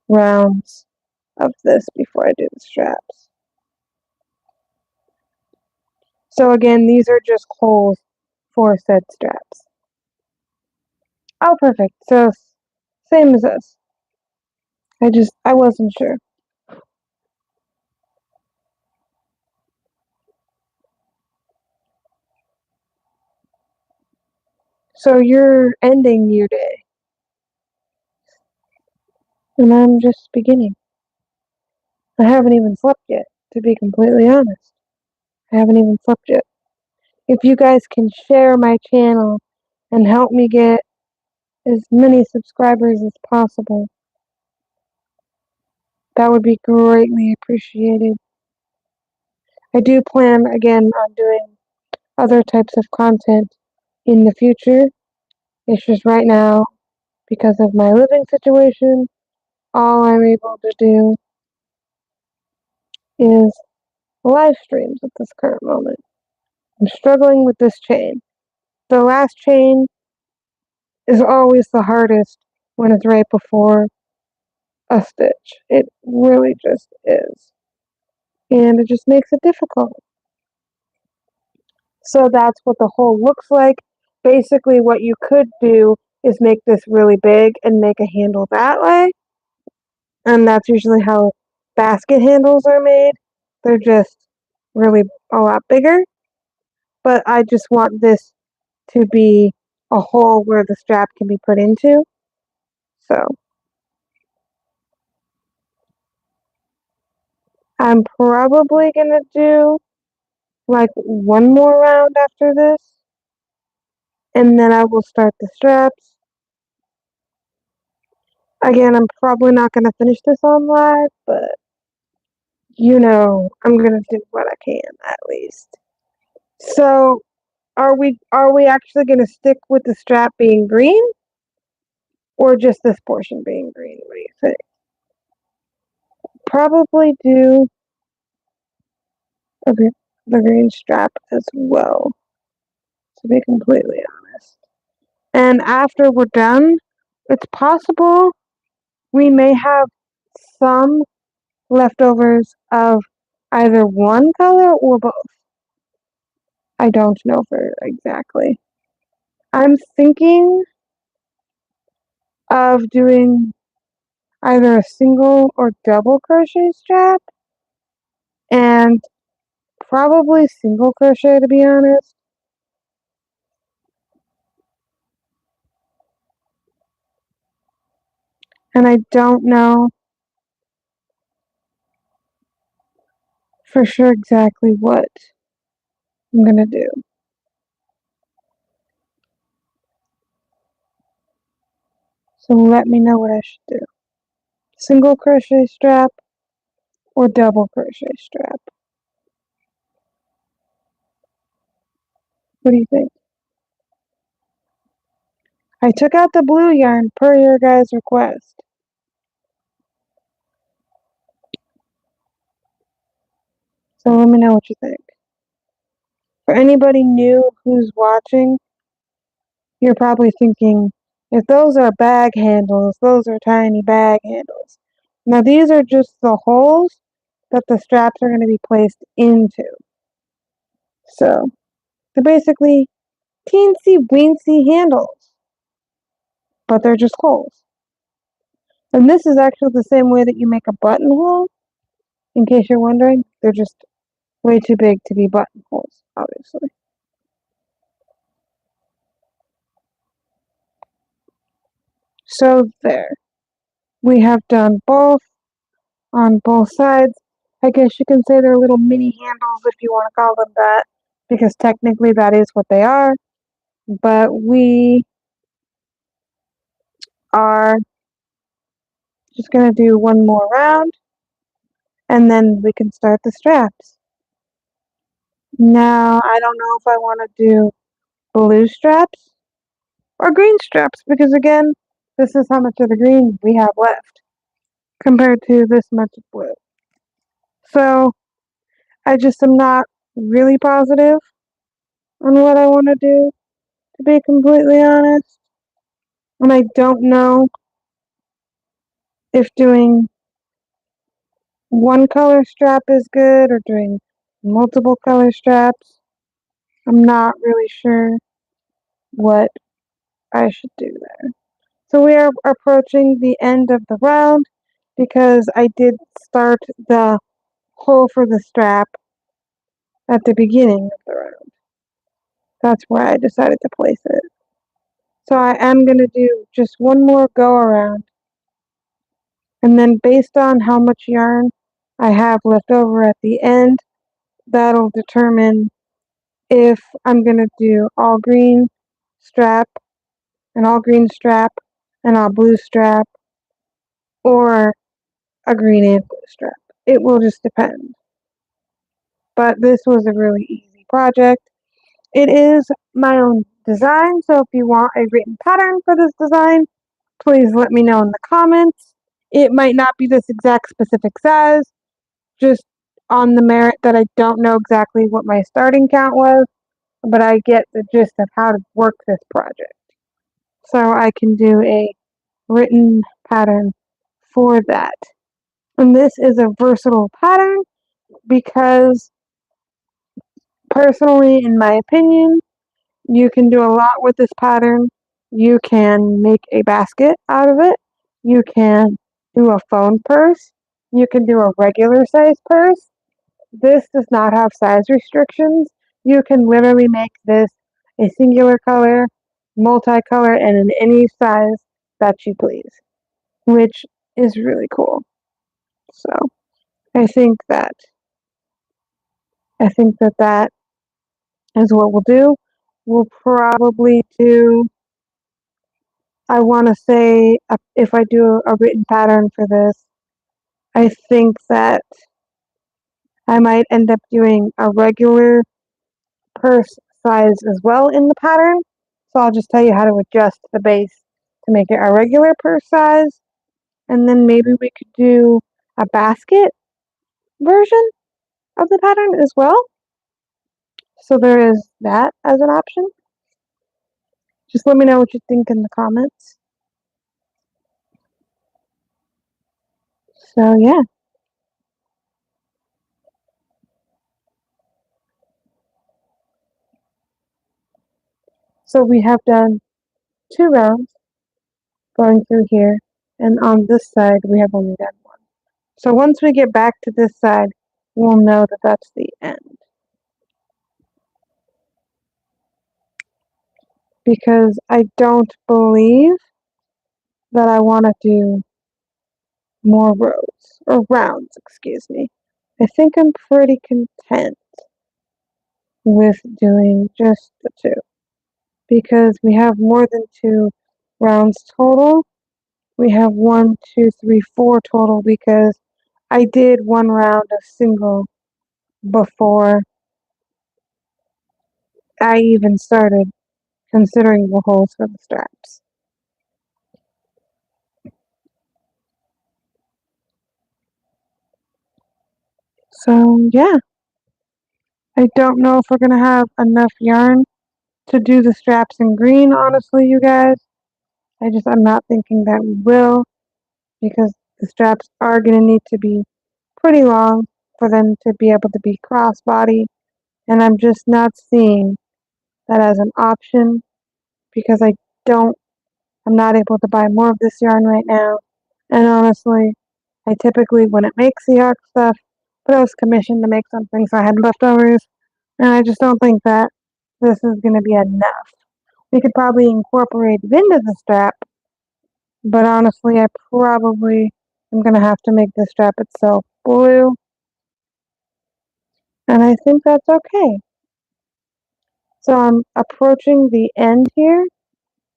rounds of this before I do the straps. So again, these are just holes for said straps. Oh, perfect. So same as this. I wasn't sure. So you're ending your day. And I'm just beginning. I haven't even slept yet, to be completely honest. I haven't even slept yet. If you guys can share my channel and help me get as many subscribers as possible, that would be greatly appreciated. I do plan again on doing other types of content in the future. It's just right now, because of my living situation, all I'm able to do is live streams at this current moment. I'm struggling with this chain. The last chain is always the hardest when it's right before a stitch. It really just is. and it just makes it difficult. So that's what the hole looks like. Basically, what you could do is make this really big and make a handle that way. And that's usually how basket handles are made. They're just really a lot bigger. But I just want this to be a hole where the strap can be put into. So I'm probably going to do like one more round after this. And then I will start the straps. Again, I'm probably not going to finish this on live, but I'm going to do what I can at least. So, are we actually going to stick with the strap being green or just this portion being green? What do you think? Probably do the green strap as well, to be completely honest. And after we're done, it's possible we may have some leftovers of either one color or both. I don't know for exactly. I'm thinking of doing either a single or double crochet strap, and probably single crochet, to be honest. And I don't know for sure exactly what I'm gonna do. So let me know what I should do. Single crochet strap or double crochet strap. What do you think? I took out the blue yarn per your guys' request. So let me know what you think. For anybody new who's watching, you're probably thinking, if those are bag handles, those are tiny bag handles. Now these are just the holes that the straps are going to be placed into. So they're basically teensy weensy handles, but they're just holes. And this is actually the same way that you make a buttonhole. In case you're wondering, they're just way too big to be buttonholes, obviously. So there. We have done both on both sides. I guess you can say they're little mini handles if you want to call them that, because technically that is what they are. But we are just going to do one more round, and then we can start the straps. Now, I don't know if I want to do blue straps or green straps, because again, this is how much of the green we have left compared to this much blue. So I just am not really positive on what I want to do, to be completely honest. And I don't know if doing one color strap is good or doing multiple color straps. I'm not really sure what I should do there. So we are approaching the end of the round because I did start the hole for the strap at the beginning of the round. That's where I decided to place it. So I am going to do just one more go around. And then based on how much yarn I have left over at the end, that'll determine if I'm going to do all green strap, an all green strap, an all blue strap, or a green and blue strap. It will just depend. But this was a really easy project. It is my own design, so if you want a written pattern for this design, please let me know in the comments. It might not be this exact specific size, just on the merit that I don't know exactly what my starting count was, but I get the gist of how to work this project. So I can do a written pattern for that. And this is a versatile pattern because personally, in my opinion, you can do a lot with this pattern. You can make a basket out of it. You can do a phone purse. You can do a regular size purse. This does not have size restrictions. You can literally make this a singular color, multicolor, and in any size that you please, which is really cool. So I think that that is what we'll do. We'll probably do, I want to say, if I do a written pattern for this, I think that I might end up doing a regular purse size as well in the pattern. So I'll just tell you how to adjust the base to make it a regular purse size. And then maybe we could do a basket version of the pattern as well. So there is that as an option. Just let me know what you think in the comments. So yeah. So we have done 2 rounds going through here, and on this side we have only done 1. So once we get back to this side, we'll know that that's the end. Because I don't believe that I want to do more rows, or rounds, excuse me. I think I'm pretty content with doing just the 2, because we have more than 2 rounds total. We have 1, 2, 3, 4 total, because I did 1 round of single before I even started considering the holes for the straps. So yeah, I don't know if we're gonna have enough yarn to do the straps in green, honestly, you guys. I'm not thinking that we will, because the straps are gonna need to be pretty long for them to be able to be crossbody, and I'm just not seeing that as an option, because I'm not able to buy more of this yarn right now. And honestly, I typically, when it makes the arc stuff, but I was commissioned to make something, so I had leftovers, and I just don't think that this is going to be enough. We could probably incorporate it into the strap, but honestly, I probably am going to have to make the strap itself blue, and I think that's okay. So I'm approaching the end here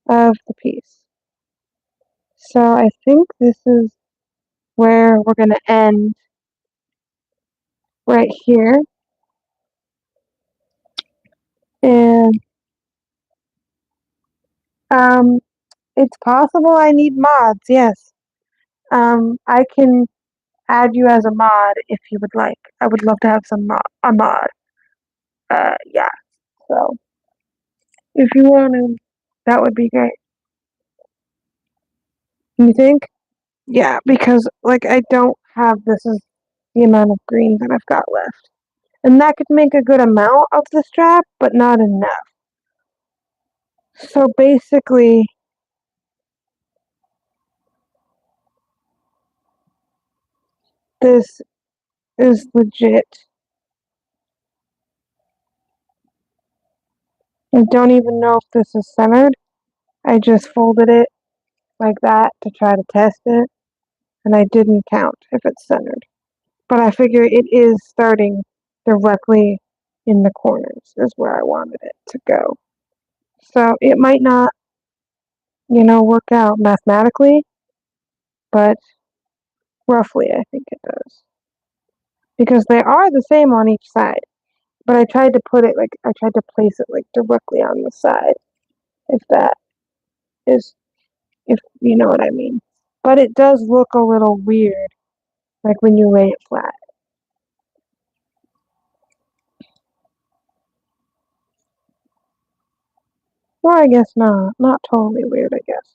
of the piece. So I think this is where we're going to end right here. And it's possible I need mods, yes. I can add you as a mod if you would like. I would love to have a mod. Yeah. So if you want to, that would be great. You think? Yeah, because like I don't have, this is the amount of green that I've got left. And that could make a good amount of the strap, but not enough. So basically, this is legit. I don't even know if this is centered. I just folded it like that to try to test it, and I didn't count if it's centered. But I figure it is starting directly in the corners is where I wanted it to go. So it might not, work out mathematically, but roughly I think it does. Because they are the same on each side. But I tried to place it like directly on the side, if that is, if you know what I mean. But it does look a little weird, like when you lay it flat. Well, I guess not. Not totally weird, I guess.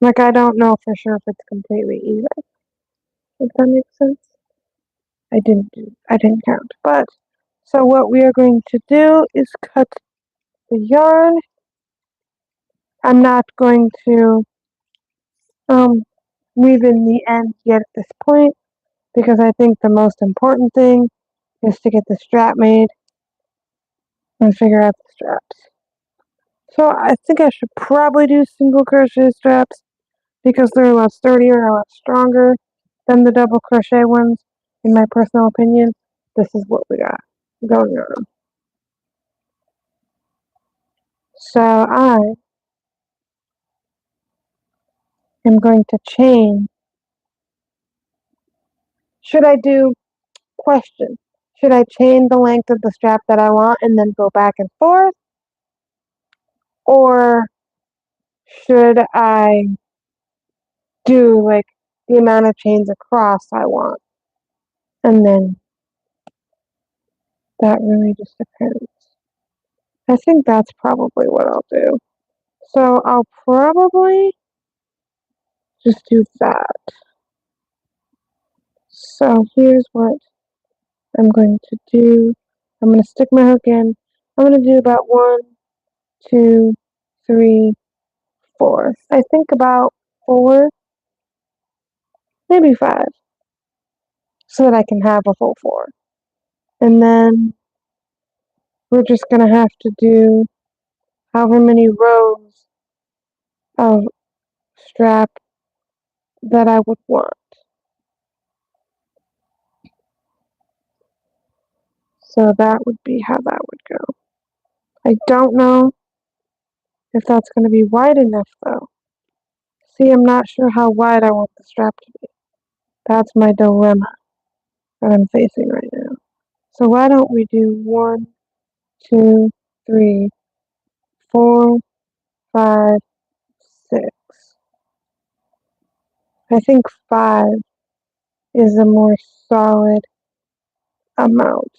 Like, I don't know for sure if it's completely even, if that makes sense. I didn't count. But, so what we are going to do is cut the yarn. I'm not going to weave in the end yet at this point, because I think the most important thing is to get the strap made and figure out the straps. So I think I should probably do single crochet straps because they're a lot sturdier and a lot stronger than the double crochet ones, in my personal opinion. This is what we got going on. So I am going to chain. Should I do, question, should I chain the length of the strap that I want and then go back and forth? Or should I do like the amount of chains across I want? And then that really just depends. I think that's probably what I'll do. So I'll probably just do that. So here's what I'm going to do. I'm going to stick my hook in. I'm going to do about 1, 2, 3, 4. I think about 4, maybe 5, so that I can have a full 4. And then we're just going to have to do however many rows of strap that I would want. So that would be how that would go. I don't know if that's going to be wide enough though. See, I'm not sure how wide I want the strap to be. That's my dilemma that I'm facing right now. So why don't we do 1, 2, 3, 4, 5, 6. I think 5 is a more solid amount.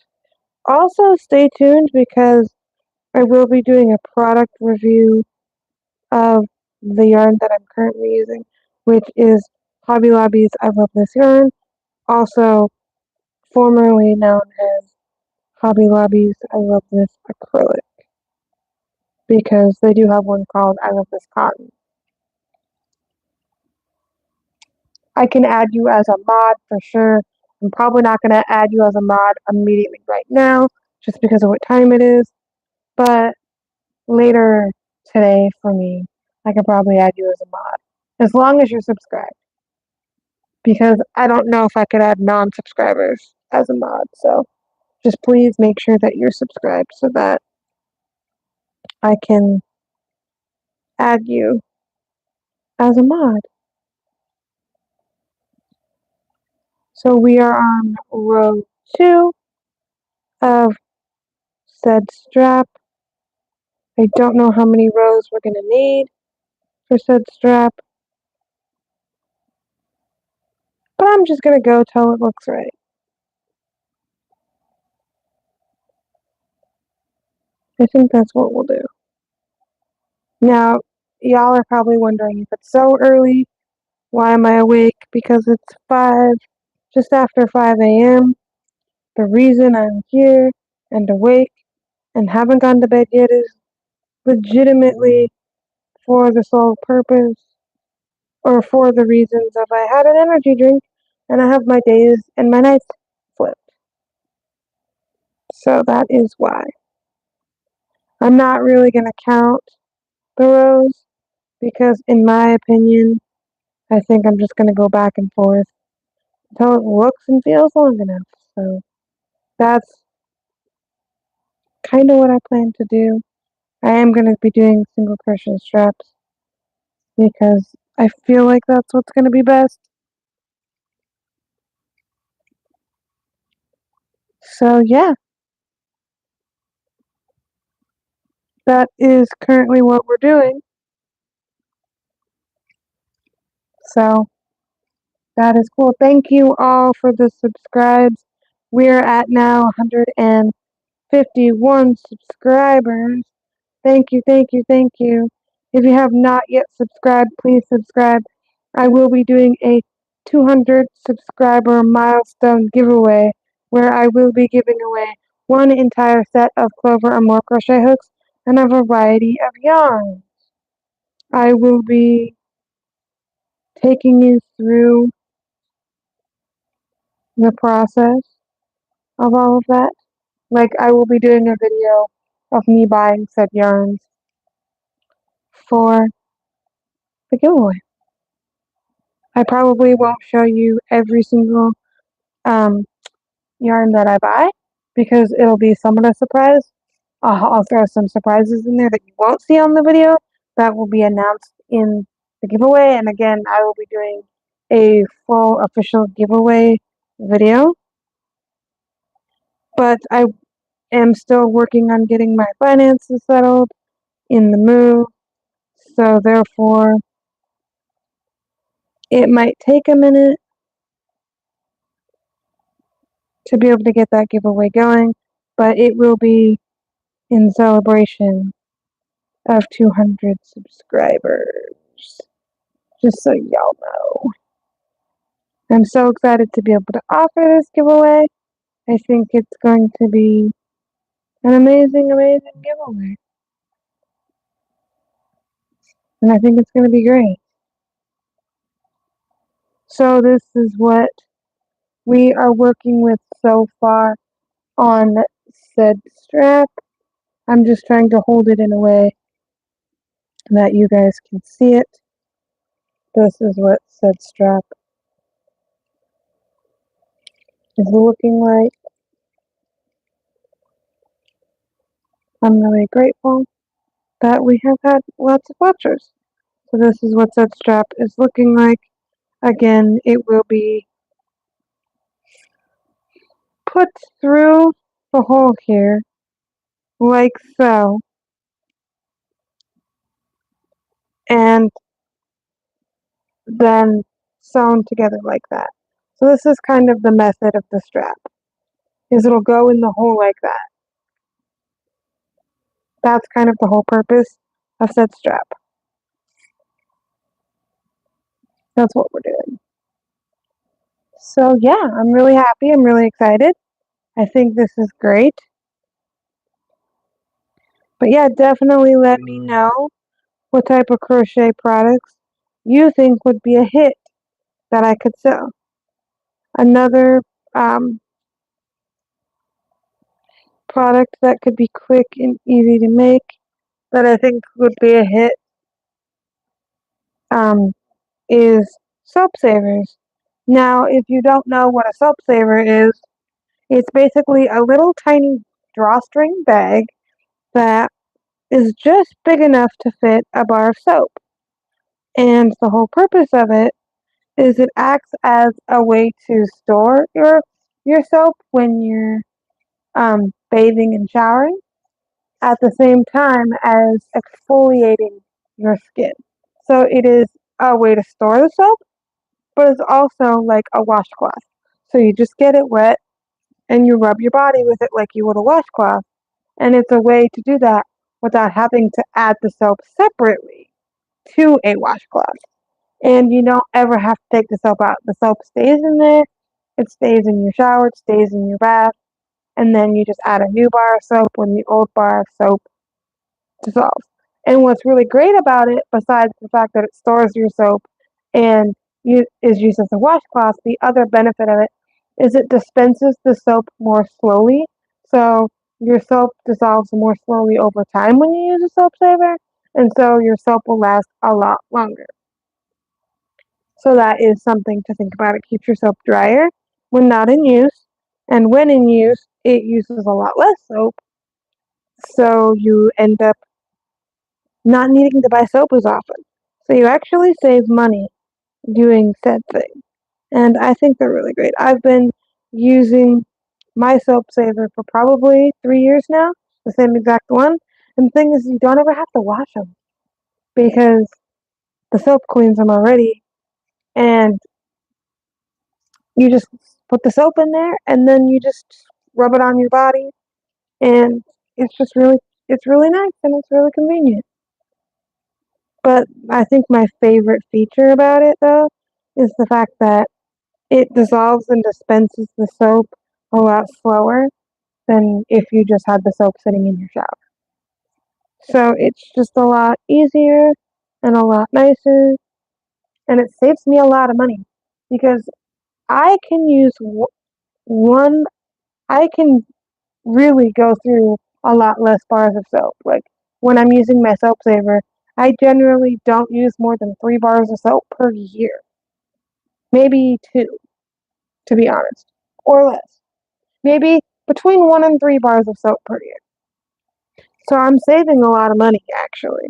Also, stay tuned because I will be doing a product review of the yarn that I'm currently using, which is Hobby Lobby's I Love This Yarn, also formerly known as Hobby Lobby's I Love This Acrylic, because they do have one called I Love This Cotton. I can add you as a mod for sure. I'm probably not going to add you as a mod immediately right now, just because of what time it is, but later today for me, I could probably add you as a mod, as long as you're subscribed, because I don't know if I could add non-subscribers as a mod, so just please make sure that you're subscribed so that I can add you as a mod. So we are on row 2 of said strap. I don't know how many rows we're going to need for said strap, but I'm just going to go till it looks right. I think that's what we'll do. Now, y'all are probably wondering, if it's so early, why am I awake? Because it's 5, just after 5 a.m. The reason I'm here and awake and haven't gone to bed yet is legitimately for the sole purpose, or for the reasons of I had an energy drink and I have my days and my nights flipped. So that is why. I'm not really going to count the rows because, in my opinion, I think I'm just going to go back and forth until it looks and feels long enough. So that's kind of what I plan to do. I am going to be doing single crochet straps because I feel like that's what's going to be best. So yeah, that is currently what we're doing. So that is cool. Thank you all for the subscribes. We're at now 151 subscribers. Thank you, thank you, thank you. If you have not yet subscribed, please subscribe. I will be doing a 200 subscriber milestone giveaway where I will be giving away one entire set of Clover or More crochet hooks and a variety of yarns. I will be taking you through the process of all of that. Like, I will be doing a video of me buying said yarns for the giveaway. I probably won't show you every single yarn that I buy because it'll be somewhat a surprise. I'll throw some surprises in there that you won't see on the video that will be announced in the giveaway. And again, I will be doing a full official giveaway video. But I am still working on getting my finances settled in the move. So therefore, it might take a minute to be able to get that giveaway going, but it will be in celebration of 200 subscribers. Just so y'all know. I'm so excited to be able to offer this giveaway. I think it's going to be an amazing, amazing giveaway. And I think it's going to be great. So this is what we are working with so far on said strap. I'm just trying to hold it in a way that you guys can see it. This is what said strap is looking like. I'm really grateful that we have had lots of watchers. So this is what said strap is looking like. Again, it will be put through the hole here, like so, and then sewn together like that. So this is kind of the method of the strap, is it'll go in the hole like that. That's kind of the whole purpose of said strap. That's what we're doing. So yeah, I'm really happy. I'm really excited. I think this is great. But yeah, definitely let me know what type of crochet products you think would be a hit that I could sell. Another product that could be quick and easy to make that I think would be a hit is soap savers. Now, if you don't know what a soap saver is, it's basically a little tiny drawstring bag that is just big enough to fit a bar of soap. And the whole purpose of it is it acts as a way to store your soap when you're bathing and showering at the same time as exfoliating your skin. So it is a way to store the soap, but it's also like a washcloth. So you just get it wet and you rub your body with it like you would a washcloth. And it's a way to do that without having to add the soap separately to a washcloth. And you don't ever have to take the soap out. The soap stays in there. It stays in your shower. It stays in your bath. And then you just add a new bar of soap when the old bar of soap dissolves. And what's really great about it, besides the fact that it stores your soap and is used as a washcloth, the other benefit of it is it dispenses the soap more slowly. So your soap dissolves more slowly over time when you use a soap saver. And so your soap will last a lot longer. So that is something to think about. It keeps your soap drier when not in use. And when in use, it uses a lot less soap. So you end up not needing to buy soap as often. So you actually save money doing said thing. And I think they're really great. I've been using my soap saver for probably 3 years now, the same exact one. And the thing is, you don't ever have to wash them because the soap cleans them already. And you just put the soap in there and then you just rub it on your body. And it's really nice and it's really convenient. But I think my favorite feature about it, though, is the fact that it dissolves and dispenses the soap a lot slower than if you just had the soap sitting in your shower. So it's just a lot easier and a lot nicer, and it saves me a lot of money because I can use one, I can really go through a lot less bars of soap. Like when I'm using my soap saver, I generally don't use more than 3 bars of soap per year. Maybe 2, to be honest, or less. Maybe between 1 and 3 bars of soap per year. So I'm saving a lot of money actually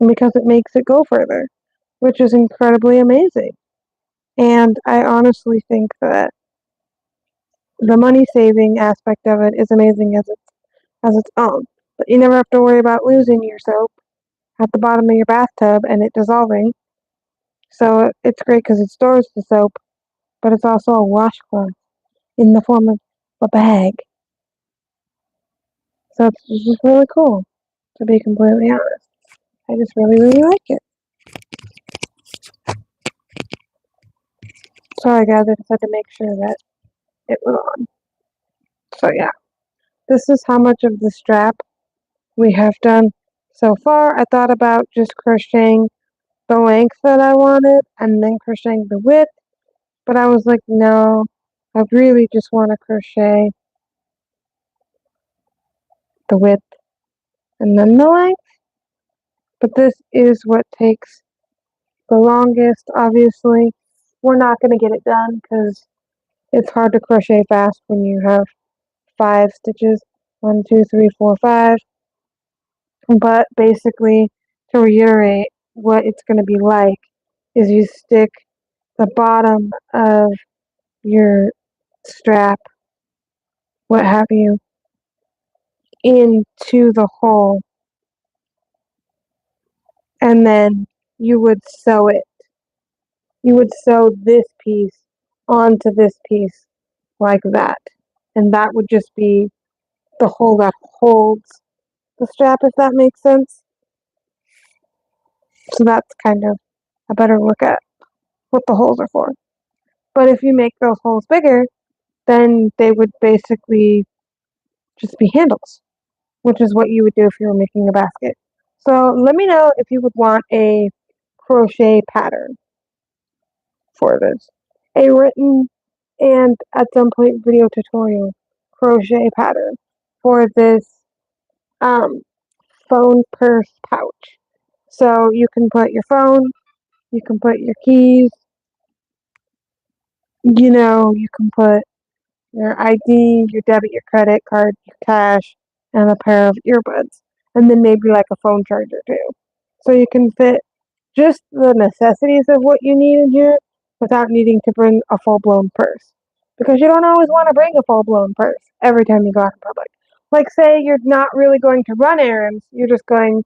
because it makes it go further, which is incredibly amazing. And I honestly think that the money saving aspect of it is amazing as its own. But you never have to worry about losing your soap at the bottom of your bathtub and it dissolving. So it's great because it stores the soap, but it's also a washcloth in the form of a bag. So it's just really cool, to be completely honest. I just really, really like it. Sorry guys, I just had to make sure that it was on. So yeah, this is how much of the strap we have done so far. I thought about just crocheting the length that I wanted and then crocheting the width, but I was like, no, I really just want to crochet the width and then the length. But this is what takes the longest. Obviously, we're not going to get it done because it's hard to crochet fast when you have 5 stitches. 1, 2, 3, 4, 5. But basically, to reiterate, what it's going to be like is you stick the bottom of your strap, what have you, into the hole, and then you would sew it. You would sew this piece onto this piece like that, and that would just be the hole that holds the strap, if that makes sense. So that's kind of a better look at what the holes are for. But if you make those holes bigger, then they would basically just be handles, which is what you would do if you were making a basket. So let me know if you would want a crochet pattern for this. A written and at some point video tutorial crochet pattern for this um, phone purse pouch. So you can put your phone, you can put your keys, you can put your ID, your debit, your credit card, your cash, and a pair of earbuds. And then maybe like a phone charger too. So you can fit just the necessities of what you need in here without needing to bring a full-blown purse. Because you don't always want to bring a full-blown purse every time you go out in public. Like say you're not really going to run errands, you're just going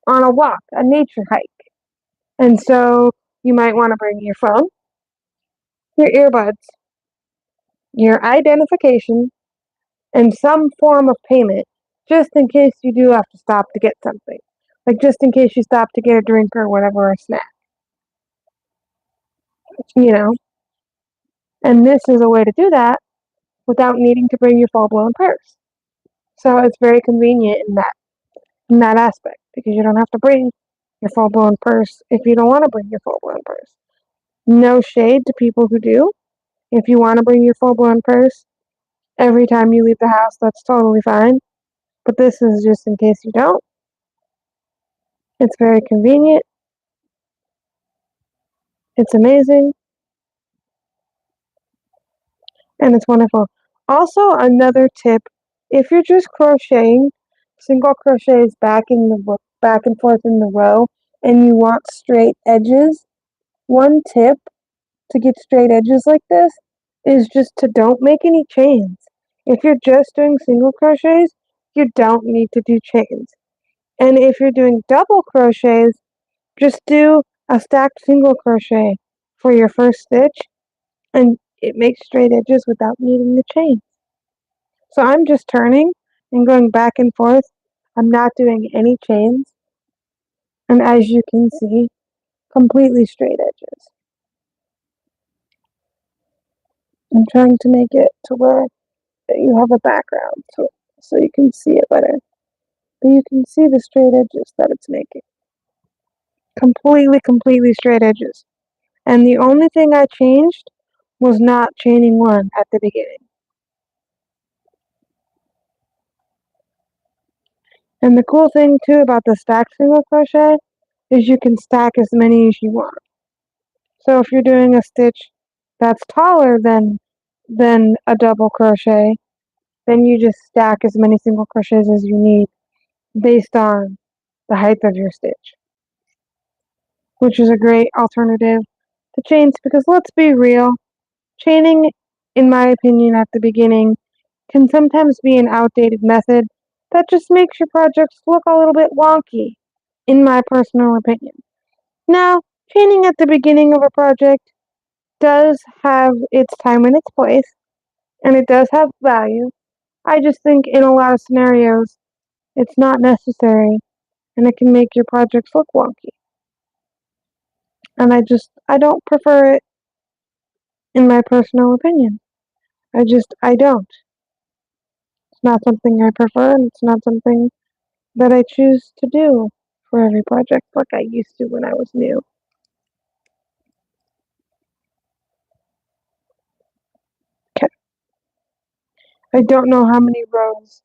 on a walk, a nature hike. And so you might want to bring your phone, your earbuds, your identification, and some form of payment just in case you do have to stop to get something. Like just in case you stop to get a drink or whatever, or a snack. You know? And this is a way to do that without needing to bring your full-blown purse. So it's very convenient in that aspect because you don't have to bring your full-blown purse if you don't want to bring your full-blown purse. No shade to people who do. If you want to bring your full-blown purse every time you leave the house, that's totally fine. But this is just in case you don't. It's very convenient. It's amazing. And it's wonderful. Also, another tip, if you're just crocheting single crochets back and forth in the row and you want straight edges, one tip to get straight edges like this is just to don't make any chains. If you're just doing single crochets, you don't need to do chains. And if you're doing double crochets, just do a stacked single crochet for your first stitch and it makes straight edges without needing the chain. So I'm just turning and going back and forth. I'm not doing any chains. And as you can see, completely straight edges. I'm trying to make it to where you have a background so you can see it better. But you can see the straight edges that it's making. Completely straight edges. And the only thing I changed was not chaining one at the beginning. And the cool thing too about the stacked single crochet is you can stack as many as you want. So if you're doing a stitch that's taller than a double crochet, then you just stack as many single crochets as you need based on the height of your stitch, which is a great alternative to chains because let's be real, chaining, in my opinion, at the beginning can sometimes be an outdated method that just makes your projects look a little bit wonky, in my personal opinion. Now, chaining at the beginning of a project does have its time and its place, and it does have value. I just think in a lot of scenarios, it's not necessary, and it can make your projects look wonky. And I don't prefer it in my personal opinion. I don't. It's not something I prefer, and it's not something that I choose to do for every project like I used to when I was new. Okay. I don't know how many rows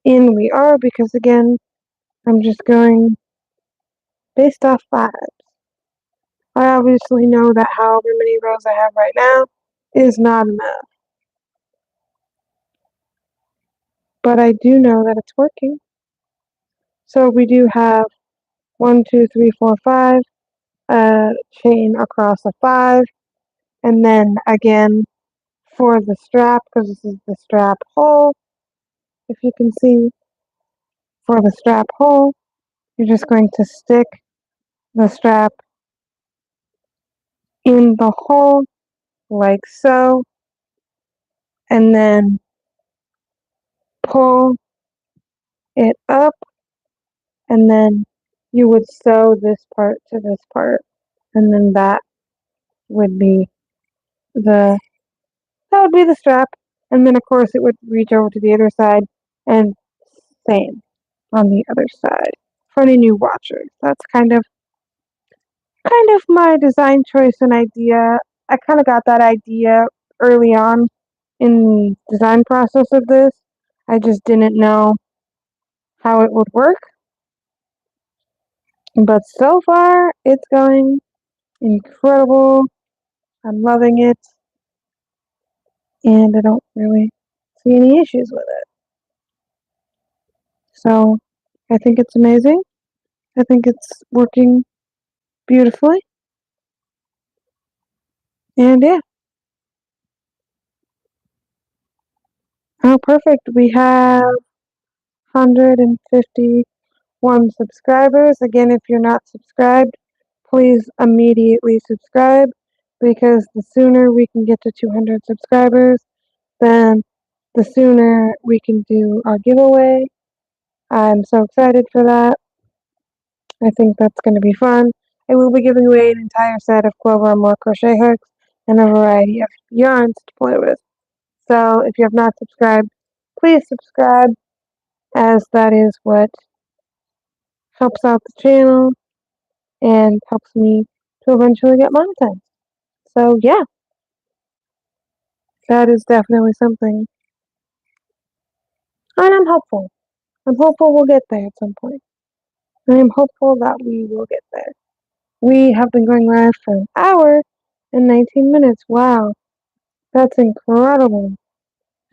in we are because again, I'm just going based off vibes. I obviously know that however many rows I have right now is not enough. But I do know that it's working. So we do have 1, 2, 3, 4, 5, chain across a 5, and then again for the strap, because this is the strap hole, if you can see, for the strap hole, you're just going to stick the strap in the hole like so, and then pull it up, and then you would sew this part to this part, and then would be the that would be the strap, and then of course it would reach over to the other side, and same on the other side. For any new watchers, that's kind of my design choice and idea. I kind of got that idea early on in the design process of this. I just didn't know how it would work, but so far it's going incredible. I'm loving it, and I don't really see any issues with it. So I think it's amazing. I think it's working beautifully. And yeah. Oh, perfect. We have 151 subscribers. Again, if you're not subscribed, please immediately subscribe because the sooner we can get to 200 subscribers, then the sooner we can do our giveaway. I'm so excited for that. I think that's going to be fun. I will be giving away an entire set of Clover and More crochet hooks and a variety of yarns to play with. So if you have not subscribed, please subscribe as that is what helps out the channel and helps me to eventually get monetized. So yeah, that is definitely something. And I'm hopeful. I'm hopeful we'll get there at some point. I am hopeful that we will get there. We have been going live for an hour and 19 minutes. Wow, that's incredible.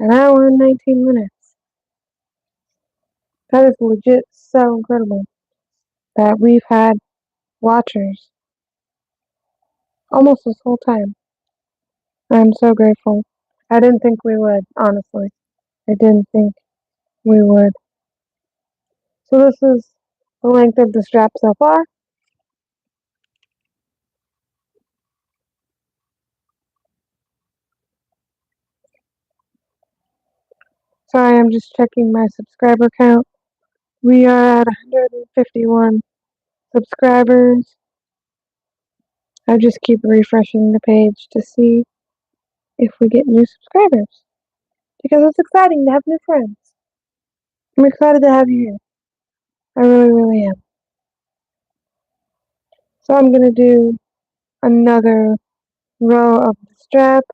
An hour and 19 minutes. That is legit so incredible that we've had watchers almost this whole time. I'm so grateful. I didn't think we would, honestly. I didn't think we would. So this is the length of the strap so far. Sorry, I'm just checking my subscriber count. We are at 151 subscribers. I just keep refreshing the page to see if we get new subscribers because it's exciting to have new friends. I'm excited to have you here. I really, really am. So I'm going to do another row of the strap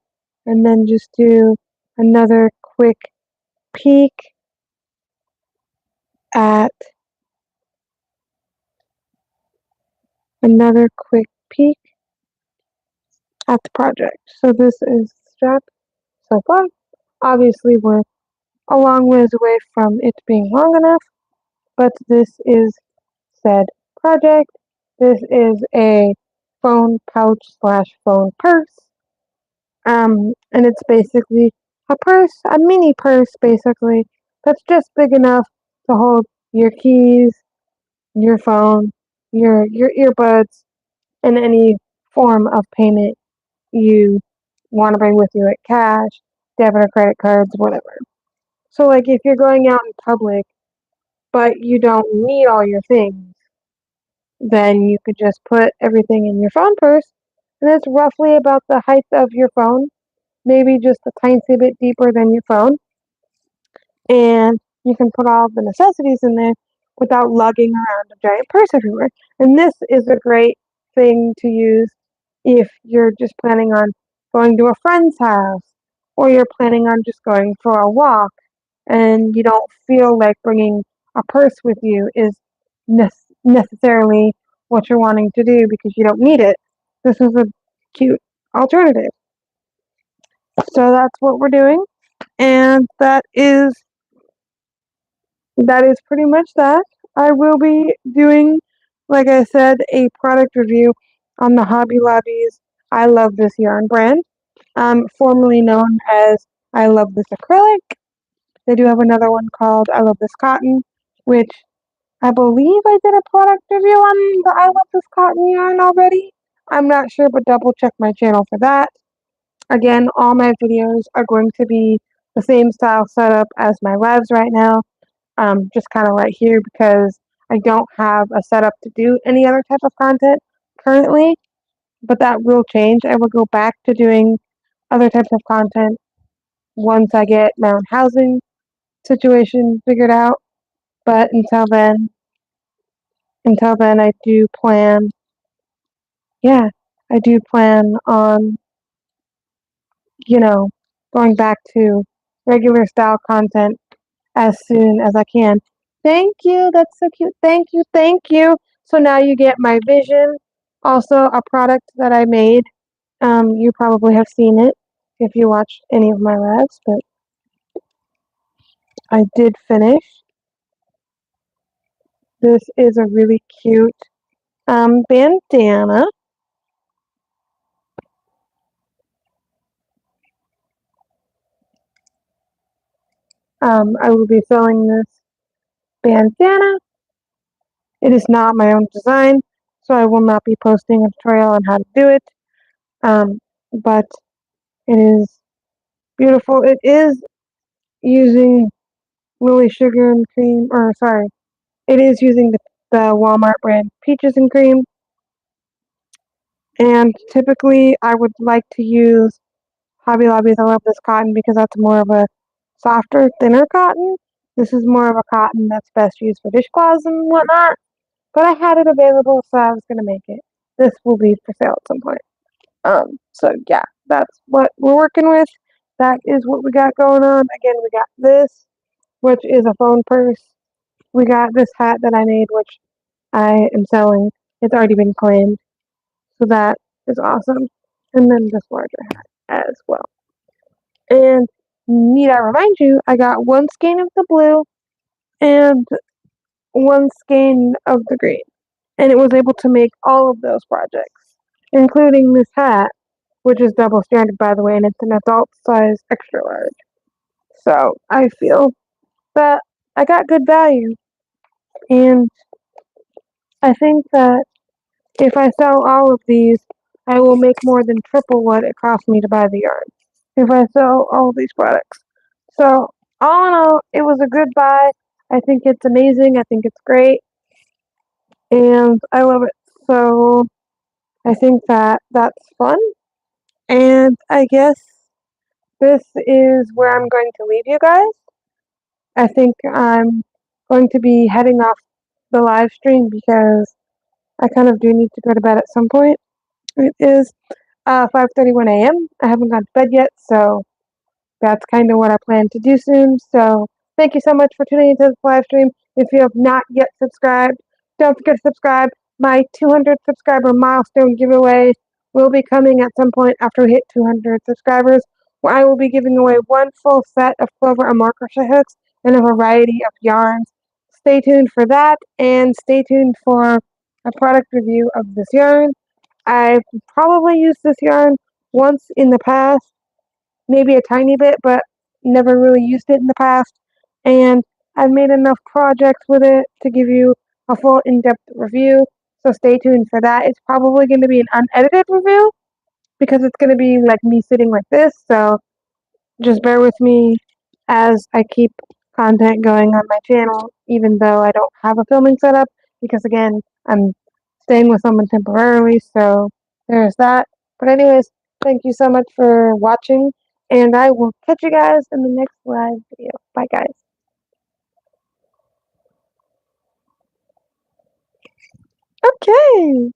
and then just do another quick peek at the project. So this is the strap so far. Obviously we're a long ways away from it being long enough, but this is said project. This is a phone pouch slash phone purse. And it's basically a purse, a mini purse basically, that's just big enough to hold your keys, your phone, your earbuds, and any form of payment you want to bring with you, like cash, debit or credit cards, whatever. So like if you're going out in public but you don't need all your things, then you could just put everything in your phone purse, and it's roughly about the height of your phone, maybe just a tiny bit deeper than your phone, and you can put all the necessities in there without lugging around a giant purse everywhere. And this is a great thing to use if you're just planning on going to a friend's house or you're planning on just going for a walk and you don't feel like bringing a purse with you is necessarily what you're wanting to do because you don't need it. This is a cute alternative. So that's what we're doing, and that is pretty much that. I will be doing, like I said, a product review on the Hobby Lobby's I Love This Yarn brand, formerly known as I Love This Acrylic. They do have another one called I Love This Cotton, which I believe I did a product review on the I Love This Cotton yarn already. I'm not sure, but double check my channel for that. Again, all my videos are going to be the same style setup as my lives right now. Just kind of right here because I don't have a setup to do any other type of content currently, but that will change. I will go back to doing other types of content once I get my own housing situation figured out. But until then, I do plan on, you know, going back to regular style content as soon as I can. Thank you. That's so cute. Thank you. Thank you. So now you get my vision. Also, a product that I made. You probably have seen it if you watched any of my lives, but I did finish. This is a really cute bandana. I will be selling this bandana. It is not my own design, so I will not be posting a tutorial on how to do it. But it is beautiful. It is using Lily Sugar and Cream, or sorry, it is using the Walmart brand Peaches and Cream. And typically, I would like to use Hobby Lobby's I Love This Cotton because that's more of a softer, thinner cotton. This is more of a cotton that's best used for dishcloths and whatnot. But I had it available, so I was going to make it. This will be for sale at some point. So yeah, that's what we're working with. That is what we got going on. Again, we got this, which is a phone purse. We got this hat that I made, which I am selling. It's already been claimed. So that is awesome. And then this larger hat as well. And need I remind you, I got one skein of the blue and one skein of the green. And it was able to make all of those projects, including this hat, which is double stranded, by the way, and it's an adult size extra large. So I feel that I got good value. And I think that if I sell all of these, I will make more than triple what it cost me to buy the yarn if I sell all of these products. So, all in all, it was a good buy. I think it's amazing. I think it's great. and I love it. So I think that that's fun. And I guess this is where I'm going to leave you guys. I think I'm going to be heading off the live stream because I kind of do need to go to bed at some point. It is 5:31 a.m. I haven't gone to bed yet, so that's kind of what I plan to do soon. So thank you so much for tuning into this live stream. If you have not yet subscribed, don't forget to subscribe. My 200 subscriber milestone giveaway will be coming at some point after we hit 200 subscribers, where I will be giving away one full set of clover and more crochet hooks and a variety of yarns. Stay tuned for that, and stay tuned for a product review of this yarn. I've probably used this yarn once in the past, maybe a tiny bit, but never really used it in the past. And I've made enough projects with it to give you a full in-depth review. So stay tuned for that. It's probably going to be an unedited review because it's going to be like me sitting like this. So just bear with me as I keep content going on my channel, even though I don't have a filming setup, because again, I'm staying with someone temporarily, so there's that. But anyways, thank you so much for watching, and I will catch you guys in the next live video. Bye, guys. Okay.